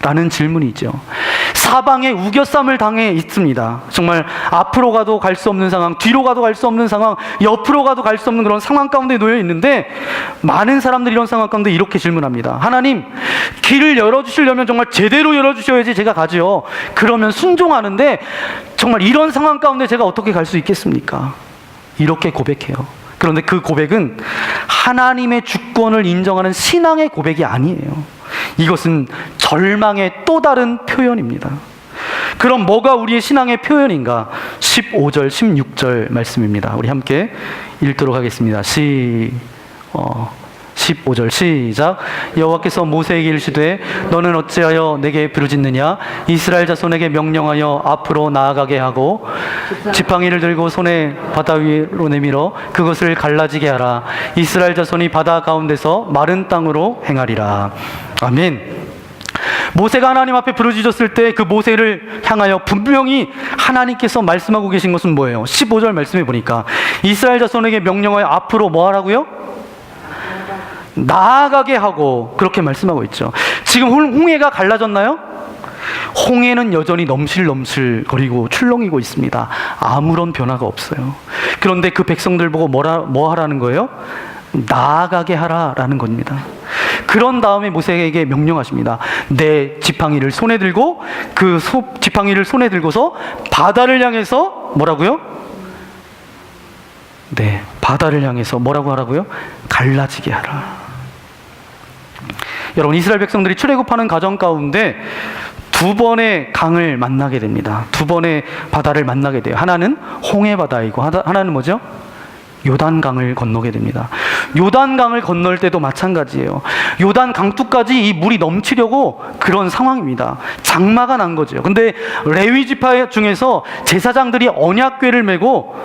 라는 질문이죠. 사방에 우겨쌈을 당해 있습니다. 정말 앞으로 가도 갈 수 없는 상황, 뒤로 가도 갈 수 없는 상황, 옆으로 가도 갈 수 없는 그런 상황 가운데 놓여 있는데 많은 사람들이 이런 상황 가운데 이렇게 질문합니다. 하나님, 길을 열어주시려면 정말 제대로 열어주셔야지 제가 가죠. 그러면 순종하는데 정말 이런 상황 가운데 제가 어떻게 갈 수 있겠습니까? 이렇게 고백해요. 그런데 그 고백은 하나님의 주권을 인정하는 신앙의 고백이 아니에요. 이것은 절망의 또 다른 표현입니다. 그럼 뭐가 우리의 신앙의 표현인가? 15절, 16절 말씀입니다. 우리 함께 읽도록 하겠습니다. 15절 시작. 여호와께서 모세에게 이르시되 너는 어찌하여 내게 부르짖느냐? 이스라엘 자손에게 명령하여 앞으로 나아가게 하고 지팡이를 들고 손에 바다 위로 내밀어 그것을 갈라지게 하라. 이스라엘 자손이 바다 가운데서 마른 땅으로 행하리라. 아멘. 모세가 하나님 앞에 부르짖었을 때 그 모세를 향하여 분명히 하나님께서 말씀하고 계신 것은 뭐예요? 15절 말씀해 보니까 이스라엘 자손에게 명령하여 앞으로 뭐 하라고요? 나아가게 하고 그렇게 말씀하고 있죠. 지금 홍해가 갈라졌나요? 홍해는 여전히 넘실넘실 거리고 출렁이고 있습니다. 아무런 변화가 없어요. 그런데 그 백성들 보고 뭐 하라는 거예요? 나아가게 하라라는 겁니다. 그런 다음에 모세에게 명령하십니다. 내 지팡이를 손에 들고 그 지팡이를 손에 들고서 바다를 향해서 뭐라고요? 네, 바다를 향해서 뭐라고 하라고요? 갈라지게 하라. 여러분, 이스라엘 백성들이 출애굽하는 과정 가운데 두 번의 강을 만나게 됩니다. 두 번의 바다를 만나게 돼요. 하나는 홍해 바다이고 하나는 뭐죠? 요단강을 건너게 됩니다. 요단강을 건널 때도 마찬가지예요. 요단 강둑까지 이 물이 넘치려고 그런 상황입니다. 장마가 난 거죠. 근데 레위 지파 중에서 제사장들이 언약궤를 메고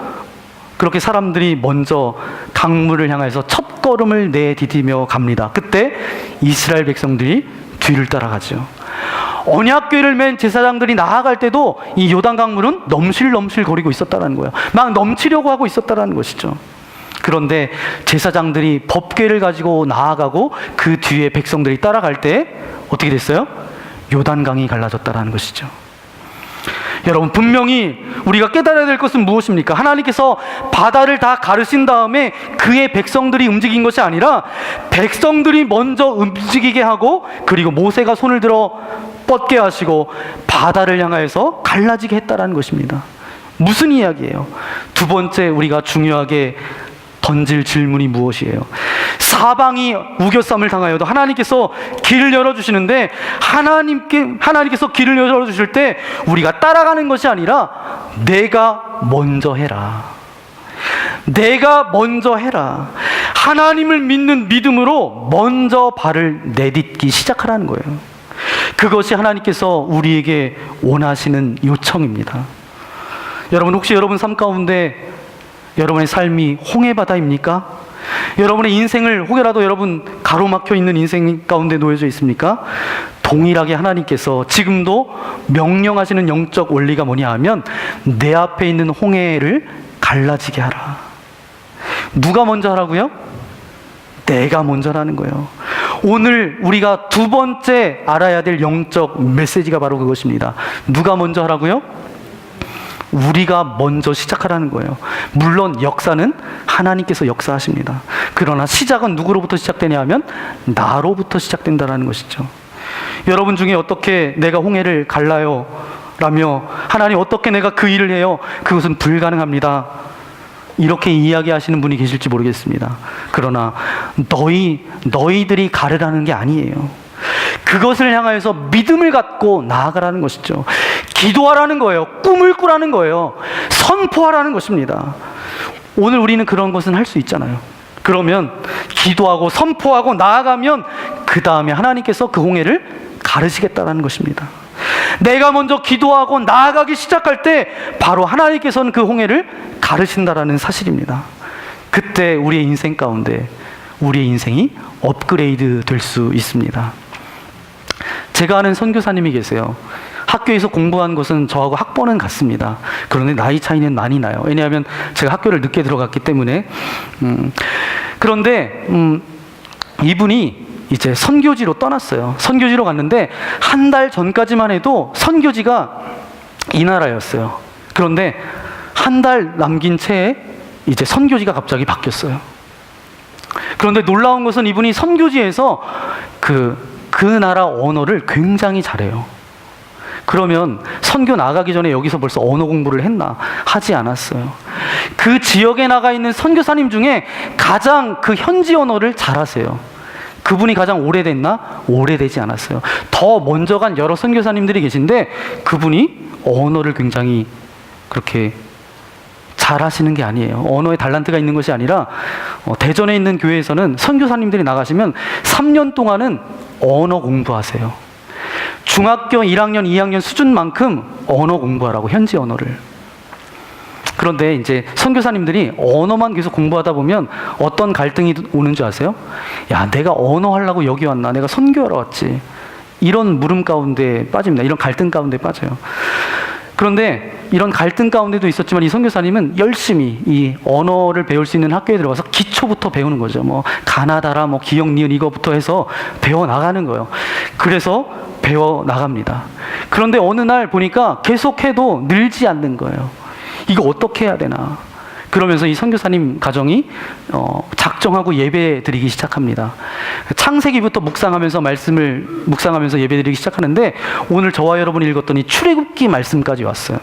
그렇게 사람들이 먼저 강물을 향해서 첫 걸음을 내디디며 갑니다. 그때 이스라엘 백성들이 뒤를 따라가죠. 언약궤를 맨 제사장들이 나아갈 때도 이 요단강물은 넘실넘실 거리고 있었다는 거예요. 막 넘치려고 하고 있었다는 것이죠. 그런데 제사장들이 법궤를 가지고 나아가고 그 뒤에 백성들이 따라갈 때 어떻게 됐어요? 요단강이 갈라졌다는 것이죠. 여러분, 분명히 우리가 깨달아야 될 것은 무엇입니까? 하나님께서 바다를 다 가르신 다음에 그의 백성들이 움직인 것이 아니라 백성들이 먼저 움직이게 하고 그리고 모세가 손을 들어 뻗게 하시고 바다를 향하여서 갈라지게 했다는 것입니다. 무슨 이야기예요? 두 번째 우리가 중요하게 던질 질문이 무엇이에요? 사방이 우겨쌈을 당하여도 하나님께서 길을 열어주시는데 하나님께서 길을 열어주실 때 우리가 따라가는 것이 아니라 내가 먼저 해라. 내가 먼저 해라. 하나님을 믿는 믿음으로 먼저 발을 내딛기 시작하라는 거예요. 그것이 하나님께서 우리에게 원하시는 요청입니다. 여러분, 혹시 여러분 삶 가운데 여러분의 삶이 홍해바다입니까? 여러분의 인생을 혹여라도 여러분 가로막혀 있는 인생 가운데 놓여져 있습니까? 동일하게 하나님께서 지금도 명령하시는 영적 원리가 뭐냐 하면 내 앞에 있는 홍해를 갈라지게 하라. 누가 먼저 하라고요? 내가 먼저 하라는 거예요. 오늘 우리가 두 번째 알아야 될 영적 메시지가 바로 그것입니다. 누가 먼저 하라고요? 우리가 먼저 시작하라는 거예요. 물론 역사는 하나님께서 역사하십니다. 그러나 시작은 누구로부터 시작되냐 하면 나로부터 시작된다는 것이죠. 여러분 중에 어떻게 내가 홍해를 갈라요? 라며 하나님 어떻게 내가 그 일을 해요? 그것은 불가능합니다. 이렇게 이야기하시는 분이 계실지 모르겠습니다. 그러나 너희들이 가르라는 게 아니에요. 그것을 향하여서 믿음을 갖고 나아가라는 것이죠. 기도하라는 거예요. 꿈을 꾸라는 거예요. 선포하라는 것입니다. 오늘 우리는 그런 것은 할 수 있잖아요. 그러면 기도하고 선포하고 나아가면 그 다음에 하나님께서 그 홍해를 가르시겠다는 것입니다. 내가 먼저 기도하고 나아가기 시작할 때 바로 하나님께서는 그 홍해를 가르신다라는 사실입니다. 그때 우리의 인생 가운데 우리의 인생이 업그레이드 될 수 있습니다. 제가 아는 선교사님이 계세요. 학교에서 공부한 것은 저하고 학번은 같습니다. 그런데 나이 차이는 많이 나요. 왜냐하면 제가 학교를 늦게 들어갔기 때문에. 그런데 이분이 이제 선교지로 떠났어요. 선교지로 갔는데 한 달 전까지만 해도 선교지가 이 나라였어요. 그런데 한 달 남긴 채에 이제 선교지가 갑자기 바뀌었어요. 그런데 놀라운 것은 이분이 선교지에서 그 나라 언어를 굉장히 잘해요. 그러면 선교 나가기 전에 여기서 벌써 언어 공부를 했나? 하지 않았어요. 그 지역에 나가 있는 선교사님 중에 가장 그 현지 언어를 잘하세요. 그분이 가장 오래됐나? 오래되지 않았어요. 더 먼저 간 여러 선교사님들이 계신데 그분이 언어를 굉장히 그렇게 잘하시는 게 아니에요. 언어에 달란트가 있는 것이 아니라 대전에 있는 교회에서는 선교사님들이 나가시면 3년 동안은 언어 공부하세요. 중학교 1학년, 2학년 수준만큼 언어 공부하라고, 현지 언어를. 그런데 이제 선교사님들이 언어만 계속 공부하다 보면 어떤 갈등이 오는 줄 아세요? 야, 내가 언어 하려고 여기 왔나? 내가 선교하러 왔지. 이런 물음 가운데 빠집니다. 이런 갈등 가운데 빠져요. 그런데 이런 갈등 가운데도 있었지만 이 선교사님은 열심히 이 언어를 배울 수 있는 학교에 들어가서 기초부터 배우는 거죠. 뭐 가나다라, 뭐 기역, 니은 이거부터 해서 배워 나가는 거예요. 그래서 배워 나갑니다. 그런데 어느 날 보니까 계속해도 늘지 않는 거예요. 이거 어떻게 해야 되나? 그러면서 이 선교사님 가정이 작정하고 예배 드리기 시작합니다. 창세기부터 묵상하면서 말씀을 묵상하면서 예배 드리기 시작하는데 오늘 저와 여러분이 읽었더니 출애굽기 말씀까지 왔어요.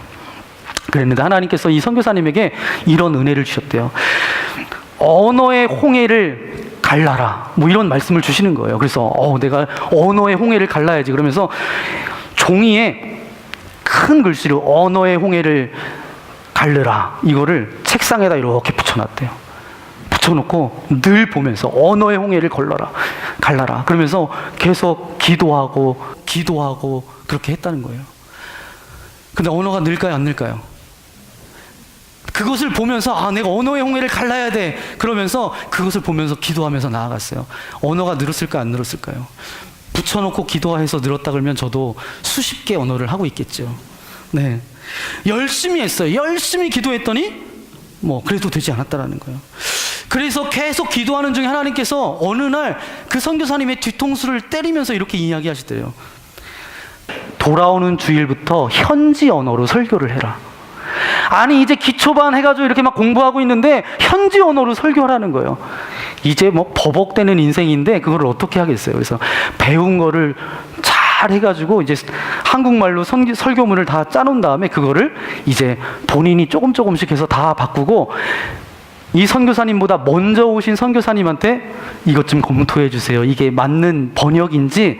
그랬는데 하나님께서 이 선교사님에게 이런 은혜를 주셨대요. 언어의 홍해를 갈라라. 뭐 이런 말씀을 주시는 거예요. 그래서 내가 언어의 홍해를 갈라야지. 그러면서 종이에 큰 글씨로 언어의 홍해를 갈르라. 이거를 책상에다 이렇게 붙여놨대요. 붙여놓고 늘 보면서 언어의 홍해를 갈라라. 그러면서 계속 기도하고 그렇게 했다는 거예요. 근데 언어가 늘까요, 안 늘까요? 그것을 보면서 내가 언어의 홍해를 갈라야 돼. 그러면서 그것을 보면서 기도하면서 나아갔어요. 언어가 늘었을까요, 안 늘었을까요? 붙여놓고 기도해서 늘었다 그러면 저도 수십 개 언어를 하고 있겠죠. 네. 열심히 했어요. 열심히 기도했더니 그래도 되지 않았다라는 거예요. 그래서 계속 기도하는 중에 하나님께서 어느 날 그 선교사님의 뒤통수를 때리면서 이렇게 이야기하시더래요. 돌아오는 주일부터 현지 언어로 설교를 해라. 아니 이제 기초반 해가지고 이렇게 막 공부하고 있는데 현지 언어로 설교하라는 거예요. 이제 버벅대는 인생인데 그걸 어떻게 하겠어요. 그래서 배운 거를 잘 해가지고 이제 한국말로 설교문을 다 짜놓은 다음에 그거를 이제 본인이 조금씩 해서 다 바꾸고 이 선교사님보다 먼저 오신 선교사님한테 이것 좀 검토해 주세요. 이게 맞는 번역인지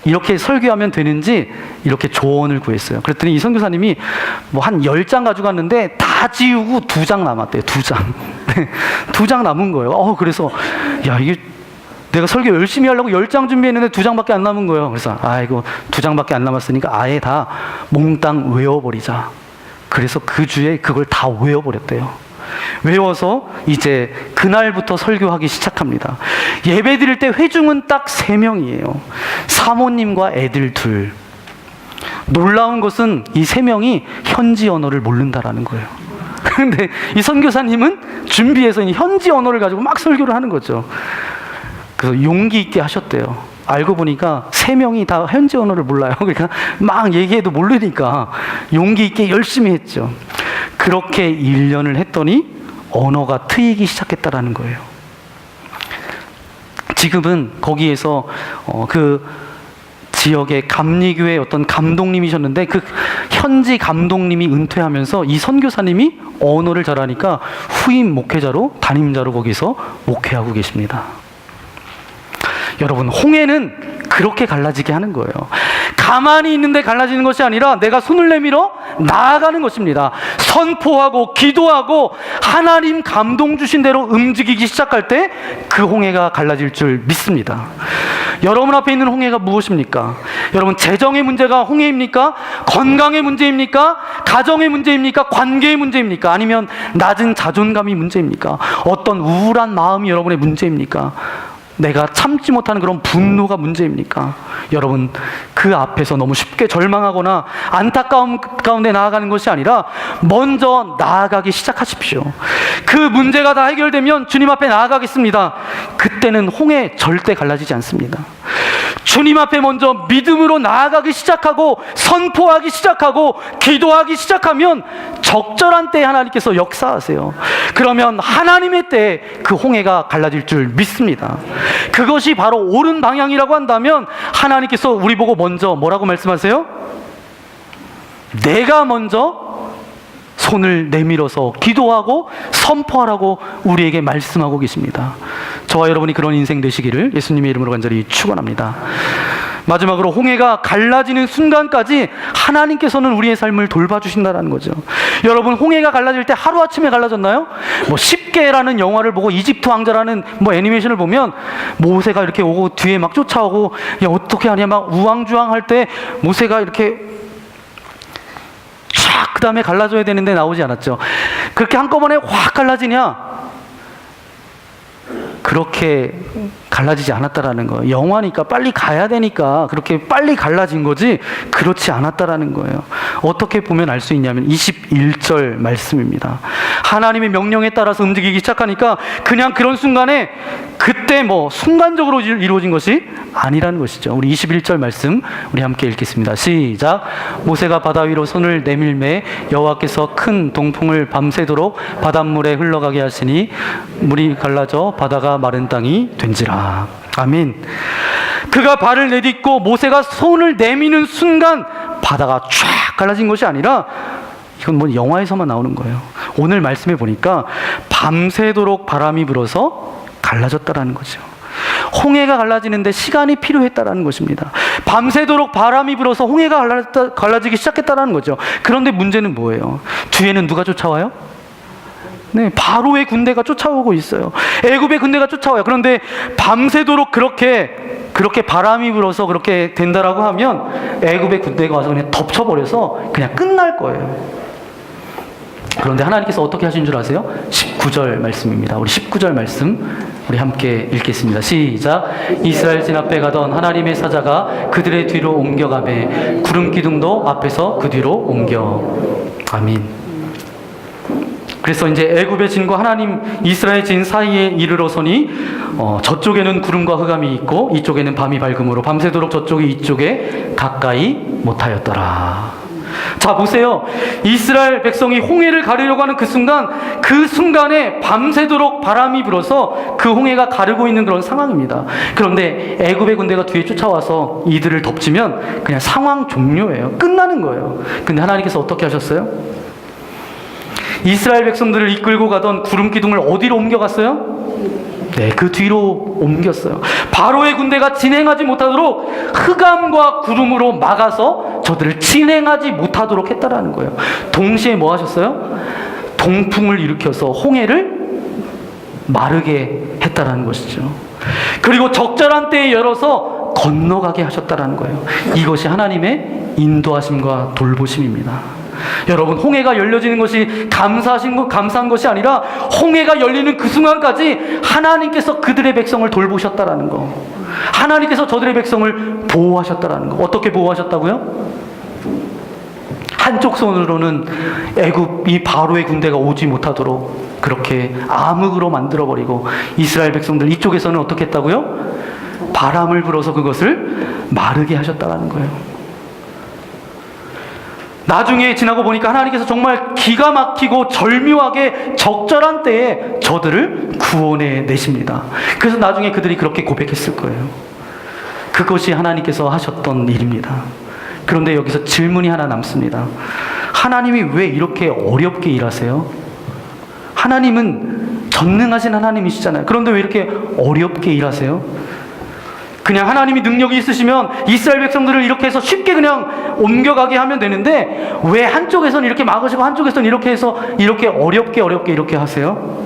이렇게 설교하면 되는지 이렇게 조언을 구했어요. 그랬더니 이 선교사님이 한 10장 가져갔는데 다 지우고 2장 남았대요. 2장. 2장 남은 거예요. 그래서 야, 이게 내가 설교 열심히 하려고 10장 준비했는데 2장밖에 안 남은 거예요. 그래서 이거 2장밖에 안 남았으니까 아예 다 몽땅 외워버리자. 그래서 그 주에 그걸 다 외워버렸대요. 외워서 이제 그날부터 설교하기 시작합니다. 예배 드릴 때 회중은 딱 3명이에요. 사모님과 애들 2. 놀라운 것은 이 세 명이 현지 언어를 모른다라는 거예요. 그런데 이 선교사님은 준비해서 이 현지 언어를 가지고 막 설교를 하는 거죠. 그래서 용기 있게 하셨대요. 알고 보니까 세 명이 다 현지 언어를 몰라요. 그러니까 막 얘기해도 모르니까 용기 있게 열심히 했죠. 그렇게 1년을 했더니 언어가 트이기 시작했다라는 거예요. 지금은 거기에서 그 지역의 감리교회 어떤 감독님이셨는데 그 현지 감독님이 은퇴하면서 이 선교사님이 언어를 잘하니까 후임 목회자로 담임자로 거기서 목회하고 계십니다. 여러분, 홍해는 그렇게 갈라지게 하는 거예요. 가만히 있는데 갈라지는 것이 아니라 내가 손을 내밀어 나아가는 것입니다. 선포하고 기도하고 하나님 감동 주신 대로 움직이기 시작할 때 그 홍해가 갈라질 줄 믿습니다. 여러분 앞에 있는 홍해가 무엇입니까? 여러분, 재정의 문제가 홍해입니까? 건강의 문제입니까? 가정의 문제입니까? 관계의 문제입니까? 아니면 낮은 자존감이 문제입니까? 어떤 우울한 마음이 여러분의 문제입니까? 내가 참지 못하는 그런 분노가 문제입니까? 여러분, 그 앞에서 너무 쉽게 절망하거나 안타까움 가운데 나아가는 것이 아니라 먼저 나아가기 시작하십시오. 그 문제가 다 해결되면 주님 앞에 나아가겠습니다. 그때는 홍해 절대 갈라지지 않습니다. 주님 앞에 먼저 믿음으로 나아가기 시작하고 선포하기 시작하고 기도하기 시작하면 적절한 때에 하나님께서 역사하세요. 그러면 하나님의 때에 그 홍해가 갈라질 줄 믿습니다. 그것이 바로 옳은 방향이라고 한다면 하나님께서 우리 보고 먼저 뭐라고 말씀하세요? 내가 먼저 손을 내밀어서 기도하고 선포하라고 우리에게 말씀하고 계십니다. 저와 여러분이 그런 인생 되시기를 예수님의 이름으로 간절히 축원합니다. 마지막으로 홍해가 갈라지는 순간까지 하나님께서는 우리의 삶을 돌봐주신다는 거죠. 여러분, 홍해가 갈라질 때 하루아침에 갈라졌나요? 뭐 10개라는 영화를 보고 이집트 왕자라는 뭐 애니메이션을 보면 모세가 이렇게 오고 뒤에 막 쫓아오고 야 어떻게 하냐 막 우왕좌왕할 때 모세가 이렇게 쫙 그 다음에 갈라져야 되는데 나오지 않았죠. 그렇게 한꺼번에 확 갈라지냐? 그렇게 갈라지지 않았다라는 거예요. 영화니까 빨리 가야 되니까 그렇게 빨리 갈라진 거지 그렇지 않았다라는 거예요. 어떻게 보면 알 수 있냐면 21절 말씀입니다. 하나님의 명령에 따라서 움직이기 시작하니까 그냥 그런 순간에 그때 뭐 순간적으로 이루어진 것이 아니라는 것이죠. 우리 21절 말씀 우리 함께 읽겠습니다. 시작. 모세가 바다 위로 손을 내밀매 여호와께서 큰 동풍을 밤새도록 바닷물에 흘러가게 하시니 물이 갈라져 바다가 마른 땅이 된지라. 아멘. 그가 발을 내딛고 모세가 손을 내미는 순간 바다가 쫙 갈라진 것이 아니라 이건 뭐 영화에서만 나오는 거예요. 오늘 말씀해 보니까 밤새도록 바람이 불어서 갈라졌다라는 거죠. 홍해가 갈라지는데 시간이 필요했다라는 것입니다. 밤새도록 바람이 불어서 홍해가 갈라지기 시작했다라는 거죠. 그런데 문제는 뭐예요? 뒤에는 누가 쫓아와요? 네, 바로의 군대가 쫓아오고 있어요. 애굽의 군대가 쫓아와요. 그런데 밤새도록 그렇게 바람이 불어서 그렇게 된다라고 하면 애굽의 군대가 와서 그냥 덮쳐버려서 그냥 끝날 거예요. 그런데 하나님께서 어떻게 하신 줄 아세요? 19절 말씀입니다. 우리 19절 말씀 우리 함께 읽겠습니다. 시작. 이스라엘 진 앞에 가던 하나님의 사자가 그들의 뒤로 옮겨가매 구름 기둥도 앞에서 그 뒤로 옮겨. 아멘. 그래서 이제 애굽의 진과 하나님 이스라엘 진 사이에 이르러서니 저쪽에는 구름과 흑암이 있고 이쪽에는 밤이 밝음으로 밤새도록 저쪽이 이쪽에 가까이 못하였더라. 자 보세요. 이스라엘 백성이 홍해를 가르려고 하는 그 순간에 밤새도록 바람이 불어서 그 홍해가 가르고 있는 그런 상황입니다. 그런데 애굽의 군대가 뒤에 쫓아와서 이들을 덮치면 그냥 상황 종료예요. 끝나는 거예요. 근데 하나님께서 어떻게 하셨어요? 이스라엘 백성들을 이끌고 가던 구름 기둥을 어디로 옮겨갔어요? 네, 그 뒤로 옮겼어요. 바로의 군대가 진행하지 못하도록 흑암과 구름으로 막아서 저들을 진행하지 못하도록 했다라는 거예요. 동시에 뭐 하셨어요? 동풍을 일으켜서 홍해를 마르게 했다라는 것이죠. 그리고 적절한 때에 열어서 건너가게 하셨다라는 거예요. 이것이 하나님의 인도하심과 돌보심입니다. 여러분, 홍해가 열려지는 것이 감사한 것이 아니라 홍해가 열리는 그 순간까지 하나님께서 그들의 백성을 돌보셨다라는 거. 하나님께서 저들의 백성을 보호하셨다라는 거. 어떻게 보호하셨다고요? 한쪽 손으로는 애굽 이 바로의 군대가 오지 못하도록 그렇게 암흑으로 만들어버리고, 이스라엘 백성들 이쪽에서는 어떻게 했다고요? 바람을 불어서 그것을 마르게 하셨다는 거예요. 나중에 지나고 보니까 하나님께서 정말 기가 막히고 절묘하게 적절한 때에 저들을 구원해 내십니다. 그래서 나중에 그들이 그렇게 고백했을 거예요. 그것이 하나님께서 하셨던 일입니다. 그런데 여기서 질문이 하나 남습니다. 하나님이 왜 이렇게 어렵게 일하세요? 하나님은 전능하신 하나님이시잖아요. 그런데 왜 이렇게 어렵게 일하세요? 그냥 하나님이 능력이 있으시면 이스라엘 백성들을 이렇게 해서 쉽게 그냥 옮겨가게 하면 되는데, 왜 한쪽에서는 이렇게 막으시고 한쪽에서는 이렇게 해서 이렇게 어렵게 이렇게 하세요?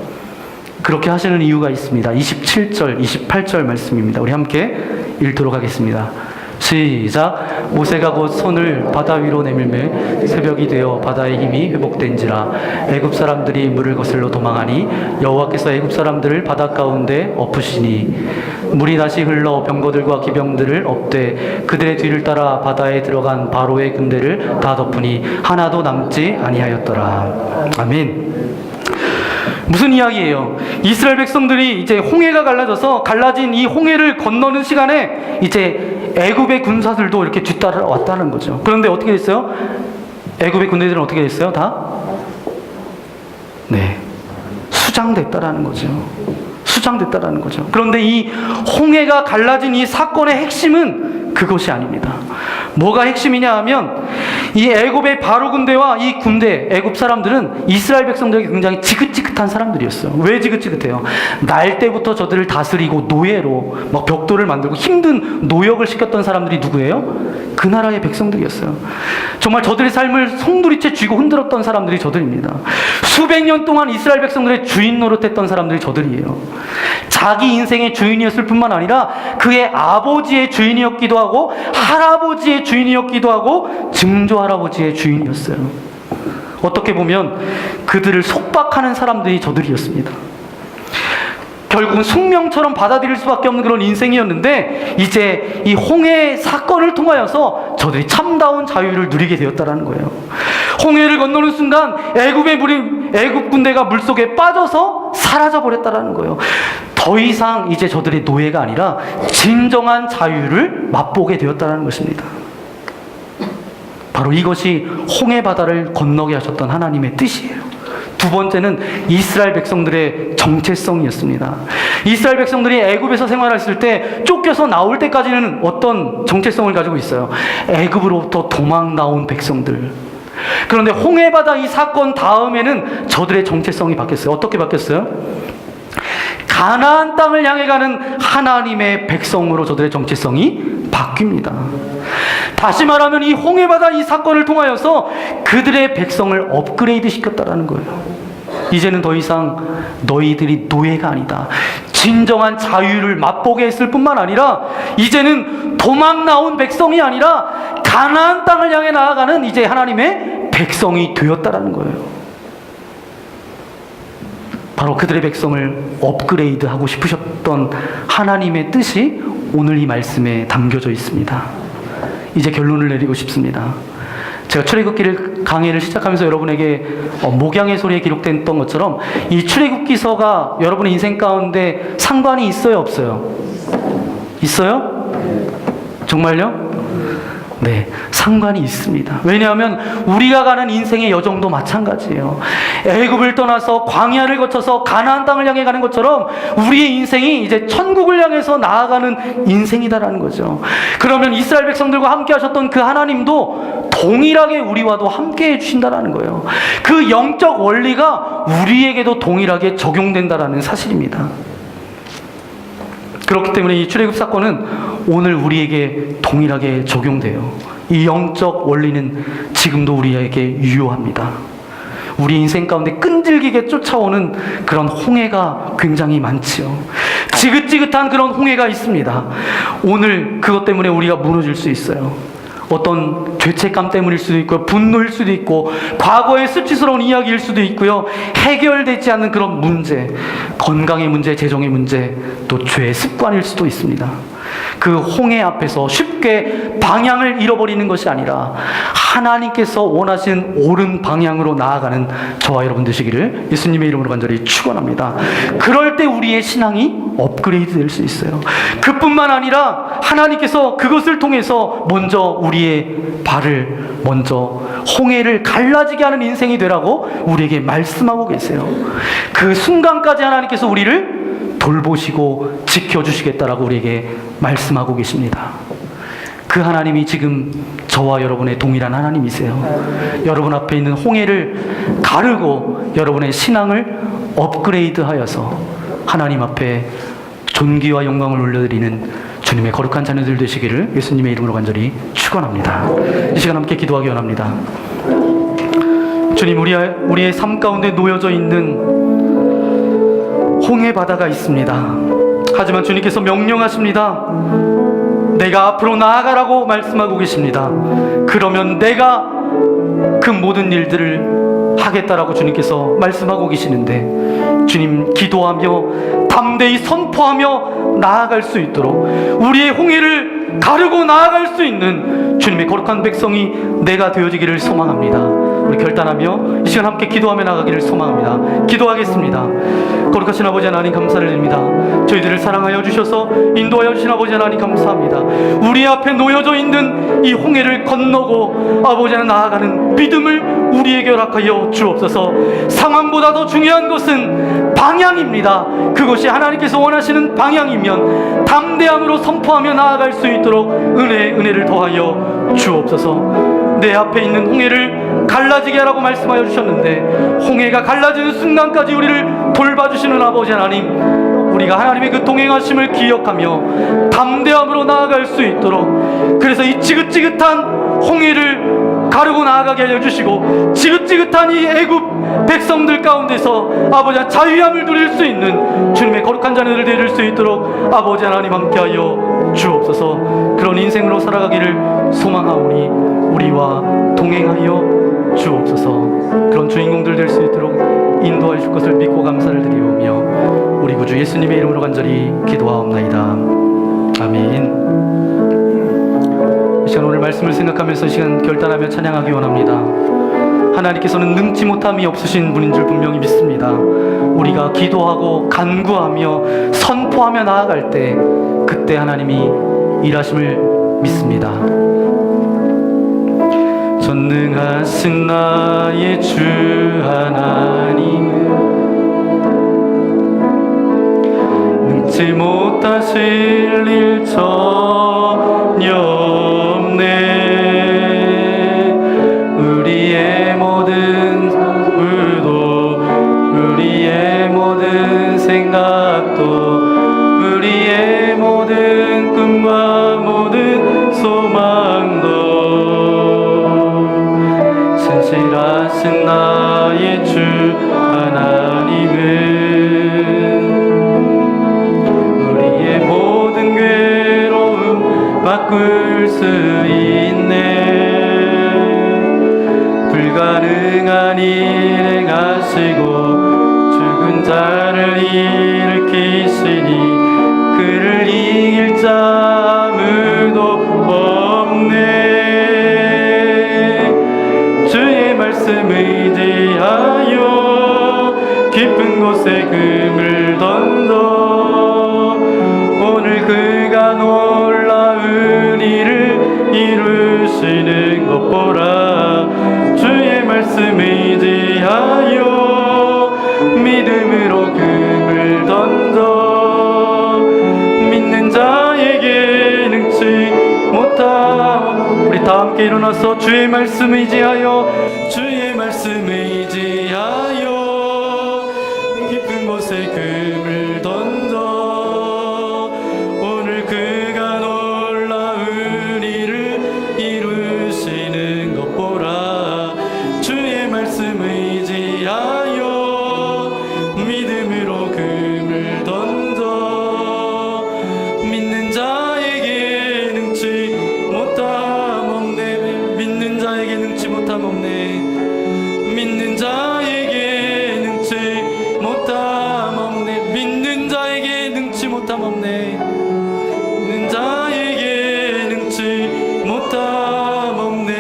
그렇게 하시는 이유가 있습니다. 27절, 28절 말씀입니다. 우리 함께 읽도록 하겠습니다. 시작. 모세가 곧 손을 바다 위로 내밀매 새벽이 되어 바다의 힘이 회복된지라. 애굽 사람들이 물을 거슬러 도망하니 여호와께서 애굽 사람들을 바다 가운데 엎으시니 물이 다시 흘러 병거들과 기병들을 엎되 그들의 뒤를 따라 바다에 들어간 바로의 군대를 다 덮으니 하나도 남지 아니하였더라. 아멘. 무슨 이야기예요? 이스라엘 백성들이 이제 홍해가 갈라진 이 홍해를 건너는 시간에 이제 애굽의 군사들도 이렇게 뒤따라왔다는 거죠. 그런데 어떻게 됐어요? 애굽의 군대들은 어떻게 됐어요? 다? 네. 수장됐다라는 거죠. 수장됐다라는 거죠. 그런데 이 홍해가 갈라진 이 사건의 핵심은 그것이 아닙니다. 뭐가 핵심이냐 하면, 이 애굽의 바로 군대와 이 군대, 애굽 사람들은 이스라엘 백성들에게 굉장히 지긋지긋한 사람들이었어요. 왜 지긋지긋해요? 날 때부터 저들을 다스리고 노예로 막 벽돌을 만들고 힘든 노역을 시켰던 사람들이 누구예요? 그 나라의 백성들이었어요. 정말 저들의 삶을 송두리째 쥐고 흔들었던 사람들이 저들입니다. 수백 년 동안 이스라엘 백성들의 주인 노릇했던 사람들이 저들이에요. 자기 인생의 주인이었을 뿐만 아니라 그의 아버지의 주인이었기도 하고 할아버지의 주인이었기도 하고 증조 할아버지의 주인이었어요. 어떻게 보면 그들을 속박하는 사람들이 저들이었습니다. 결국은 숙명처럼 받아들일 수밖에 없는 그런 인생이었는데, 이제 이 홍해 사건을 통하여서 저들이 참다운 자유를 누리게 되었다는 거예요. 홍해를 건너는 순간 애굽 군대가 물속에 빠져서 사라져 버렸다는 거예요. 더 이상 이제 저들의 노예가 아니라 진정한 자유를 맛보게 되었다는 것입니다. 바로 이것이 홍해 바다를 건너게 하셨던 하나님의 뜻이에요. 두 번째는 이스라엘 백성들의 정체성이었습니다. 이스라엘 백성들이 애굽에서 생활했을 때 쫓겨서 나올 때까지는 어떤 정체성을 가지고 있어요? 애굽으로부터 도망 나온 백성들. 그런데 홍해바다 이 사건 다음에는 저들의 정체성이 바뀌었어요. 어떻게 바뀌었어요? 가나안 땅을 향해 가는 하나님의 백성으로 저들의 정체성이 바뀝니다. 다시 말하면 이 홍해바다 이 사건을 통하여서 그들의 백성을 업그레이드 시켰다라는 거예요. 이제는 더 이상 너희들이 노예가 아니다. 진정한 자유를 맛보게 했을 뿐만 아니라 이제는 도망 나온 백성이 아니라 가나안 땅을 향해 나아가는 이제 하나님의 백성이 되었다라는 거예요. 바로 그들의 백성을 업그레이드하고 싶으셨던 하나님의 뜻이 오늘 이 말씀에 담겨져 있습니다. 이제 결론을 내리고 싶습니다. 제가 출애굽기를 강의를 시작하면서 여러분에게 목양의 소리에 기록됐던 것처럼 이 출애굽기서가 여러분의 인생 가운데 상관이 있어요, 없어요? 있어요? 정말요? 네, 상관이 있습니다. 왜냐하면 우리가 가는 인생의 여정도 마찬가지예요. 애굽을 떠나서 광야를 거쳐서 가나안 땅을 향해 가는 것처럼 우리의 인생이 이제 천국을 향해서 나아가는 인생이다라는 거죠. 그러면 이스라엘 백성들과 함께 하셨던 그 하나님도 동일하게 우리와도 함께 해주신다라는 거예요. 그 영적 원리가 우리에게도 동일하게 적용된다라는 사실입니다. 그렇기 때문에 이 출애굽 사건은 오늘 우리에게 동일하게 적용돼요. 이 영적 원리는 지금도 우리에게 유효합니다. 우리 인생 가운데 끈질기게 쫓아오는 그런 홍해가 굉장히 많지요. 지긋지긋한 그런 홍해가 있습니다. 오늘 그것 때문에 우리가 무너질 수 있어요. 어떤 죄책감 때문일 수도 있고요, 분노일 수도 있고, 과거의 수치스러운 이야기일 수도 있고요, 해결되지 않는 그런 문제, 건강의 문제, 재정의 문제, 또 죄의 습관일 수도 있습니다. 그 홍해 앞에서 쉽게 방향을 잃어버리는 것이 아니라 하나님께서 원하시는 옳은 방향으로 나아가는 저와 여러분 되시기를 예수님의 이름으로 간절히 축원합니다. 그럴 때 우리의 신앙이 업그레이드 될 수 있어요. 그뿐만 아니라 하나님께서 그것을 통해서 먼저 우리의 발을 먼저 홍해를 갈라지게 하는 인생이 되라고 우리에게 말씀하고 계세요. 그 순간까지 하나님께서 우리를 돌보시고 지켜주시겠다라고 우리에게 말씀하고 계십니다. 그 하나님이 지금 저와 여러분의 동일한 하나님이세요. 여러분 앞에 있는 홍해를 가르고 여러분의 신앙을 업그레이드 하여서 하나님 앞에 존귀와 영광을 올려드리는 주님의 거룩한 자녀들 되시기를 예수님의 이름으로 간절히 축원합니다. 이 시간 함께 기도하기 원합니다. 주님, 우리의 삶 가운데 놓여져 있는 홍해 바다가 있습니다. 하지만 주님께서 명령하십니다. 내가 앞으로 나아가라고 말씀하고 계십니다. 그러면 내가 그 모든 일들을 하겠다라고 주님께서 말씀하고 계시는데, 주님, 기도하며 담대히 선포하며 나아갈 수 있도록 우리의 홍해를 가르고 나아갈 수 있는 주님의 거룩한 백성이 내가 되어지기를 소망합니다. 우리 결단하며 이 시간 함께 기도하며 나가기를 소망합니다. 기도하겠습니다. 거룩하신 아버지 하나님, 감사를 드립니다. 저희들을 사랑하여 주셔서 인도하여 주신 아버지 하나님, 감사합니다. 우리 앞에 놓여져 있는 이 홍해를 건너고 아버지 하나님 나아가는 믿음을 우리에게 허락하여 주옵소서. 상황보다 더 중요한 것은 방향입니다. 그것이 하나님께서 원하시는 방향이면 담대함으로 선포하며 나아갈 수 있도록 은혜를 더하여 주옵소서. 내 앞에 있는 홍해를 갈라지게 하라고 말씀하여 주셨는데, 홍해가 갈라지는 순간까지 우리를 돌봐주시는 아버지 하나님, 우리가 하나님의 그 동행하심을 기억하며 담대함으로 나아갈 수 있도록, 그래서 이 지긋지긋한 홍해를 가르고 나아가게 하여 주시고, 지긋지긋한 이 애굽 백성들 가운데서 아버지 자유함을 누릴 수 있는 주님의 거룩한 자녀들 되실 수 있도록 아버지 하나님 함께하여 주옵소서. 그런 인생으로 살아가기를 소망하오니 우리와 동행하여 주옵소서. 그런 주인공들 될 수 있도록 인도하여 줄 것을 믿고 감사를 드리오며 우리 구주 예수님의 이름으로 간절히 기도하옵나이다. 아멘. 이 시간 오늘 말씀을 생각하면서 이 시간 결단하며 찬양하기 원합니다. 하나님께서는 능치 못함이 없으신 분인 줄 분명히 믿습니다. 우리가 기도하고 간구하며 선포하며 나아갈 때 그때 하나님이 일하심을 믿습니다. 전능하신 나의 주 하나님은 능치 못하실 일 전혀 없네. 우리의 모든 의도, 우리의 모든 생각도, 우리의 모든 꿈과 모든 소망도 신실하신 나의 주 하나님은 우리의 모든 괴로움 바꿀 수 있네. 불가능한 일 행하시고 죽은 자를 일으키시니 그를 이길 자 아무도 없네. 주의 말씀 의지하여 깊은 곳에 금을 던져 오늘 그가 놀라운 일을 이루시는 것 보라. 주의 말씀 의지하여 믿음으로 금을 던져 믿는 자에게 능치 못함. 우리 다 함께 일어나서 주의 말씀 의지하여, 주의 말씀 의지하여 깊은 곳에 금을 던져 오늘 그가 놀라운 일을 이루시는 것 보라. 주의 말씀 의지하여 믿음으로 금을 던져 믿는 자에게 능치 못함 없네. 믿는 자에게 능치 못함 없네. 믿는 자에게 능치 못함 없네. 믿는 자에게 능치 못함 없네. 믿는 자에게 능치 못함 없네.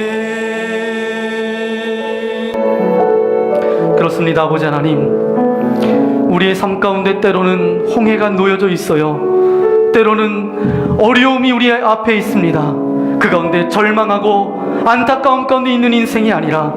그렇습니다. 아버지 하나님, 우리의 삶 가운데 때로는 홍해가 놓여져 있어요. 때로는 어려움이 우리 앞에 있습니다. 그 가운데 절망하고 안타까움 가운데 있는 인생이 아니라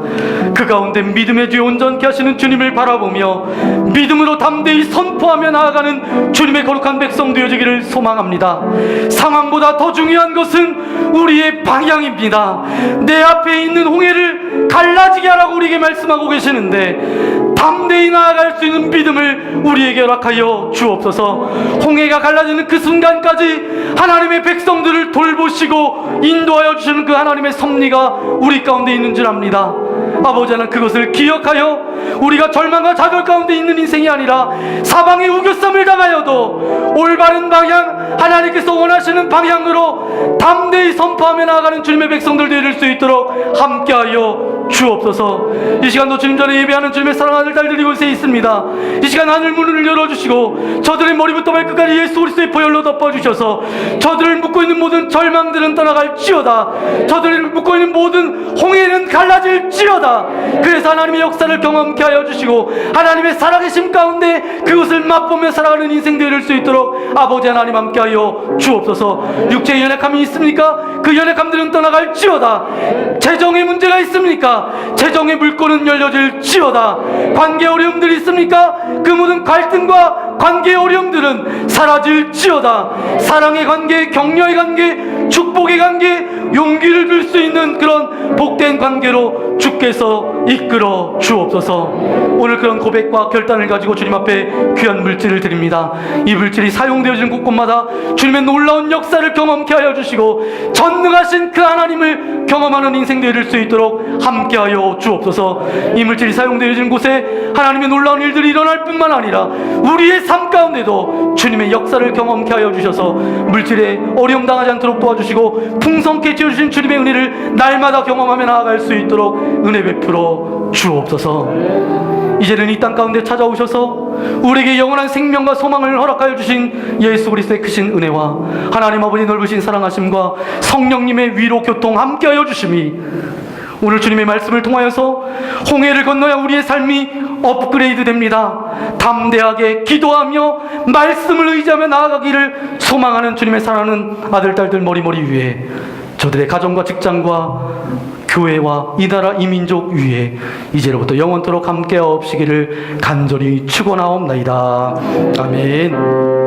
그 가운데 믿음의 뒤에 온전케 하시는 주님을 바라보며 믿음으로 담대히 선포하며 나아가는 주님의 거룩한 백성 되어지기를 소망합니다. 상황보다 더 중요한 것은 우리의 방향입니다. 내 앞에 있는 홍해를 갈라지게 하라고 우리에게 말씀하고 계시는데 담대히 나아갈 수 있는 믿음을 우리에게 허락하여 주옵소서. 홍해가 갈라지는 그 순간까지 하나님의 백성들을 돌보시고 인도하여 주시는 그 하나님의 섭리가 우리 가운데 있는 줄 압니다. 아버지 하나님, 그것을 기억하여 우리가 절망과 좌절 가운데 있는 인생이 아니라 사방의 우겨쌈을 당하여도 올바른 방향, 하나님께서 원하시는 방향으로 담대히 선포하며 나아가는 주님의 백성들 되릴 수 있도록 함께하여 주옵소서. 이 시간도 주님 전에 예배하는 주님의 사랑하는 딸들이 곳에 있습니다. 이 시간 하늘 문을 열어주시고 저들의 머리부터 발끝까지 예수 그리스도의 보혈로 덮어주셔서 저들을 묶고 있는 모든 절망들은 떠나갈지어다. 저들을 묶고 있는 모든 홍해는 갈라질지어다. 그래서 하나님의 역사를 경험케 하여 주시고 하나님의 살아계심 가운데 그것을 맛보며 살아가는 인생 되릴 수 있도록 아버지 하나님 함께하여 주옵소서. 육체의 연약함이 있습니까? 그 연약함들은 떠나갈지어다. 재정의 문제가 있습니까? 재정의 물꼬는 열려질지어다. 관계 어려움들이 있습니까? 그 모든 갈등과 관계의 어려움들은 사라질지어다. 사랑의 관계, 격려의 관계, 축복의 관계, 용기를 줄 수 있는 그런 복된 관계로 주께서 이끌어 주옵소서. 오늘 그런 고백과 결단을 가지고 주님 앞에 귀한 물질을 드립니다. 이 물질이 사용되어지는 곳곳마다 주님의 놀라운 역사를 경험케 하여 주시고 전능하신 그 하나님을 경험하는 인생 되릴 수 있도록 함께하여 주옵소서. 이 물질이 사용되어지는 곳에 하나님의 놀라운 일들이 일어날 뿐만 아니라 우리의 삶 가운데도 주님의 역사를 경험케 하여 주셔서 물질에 어려움 당하지 않도록 도와주시고 풍성케 지어주신 주님의 은혜를 날마다 경험하며 나아갈 수 있도록 은혜 베풀어 주옵소서. 이제는 이 땅 가운데 찾아오셔서 우리에게 영원한 생명과 소망을 허락하여 주신 예수 그리스도의 크신 은혜와 하나님 아버지 넓으신 사랑하심과 성령님의 위로 교통 함께하여 주심이 오늘 주님의 말씀을 통하여서 홍해를 건너야 우리의 삶이 업그레이드 됩니다. 담대하게 기도하며 말씀을 의지하며 나아가기를 소망하는 주님의 사랑하는 아들 딸들 머리머리 위에 저들의 가정과 직장과 교회와 이 나라 이 민족 위에 이제로부터 영원토록 함께하옵시기를 간절히 축원하옵나이다. 아멘.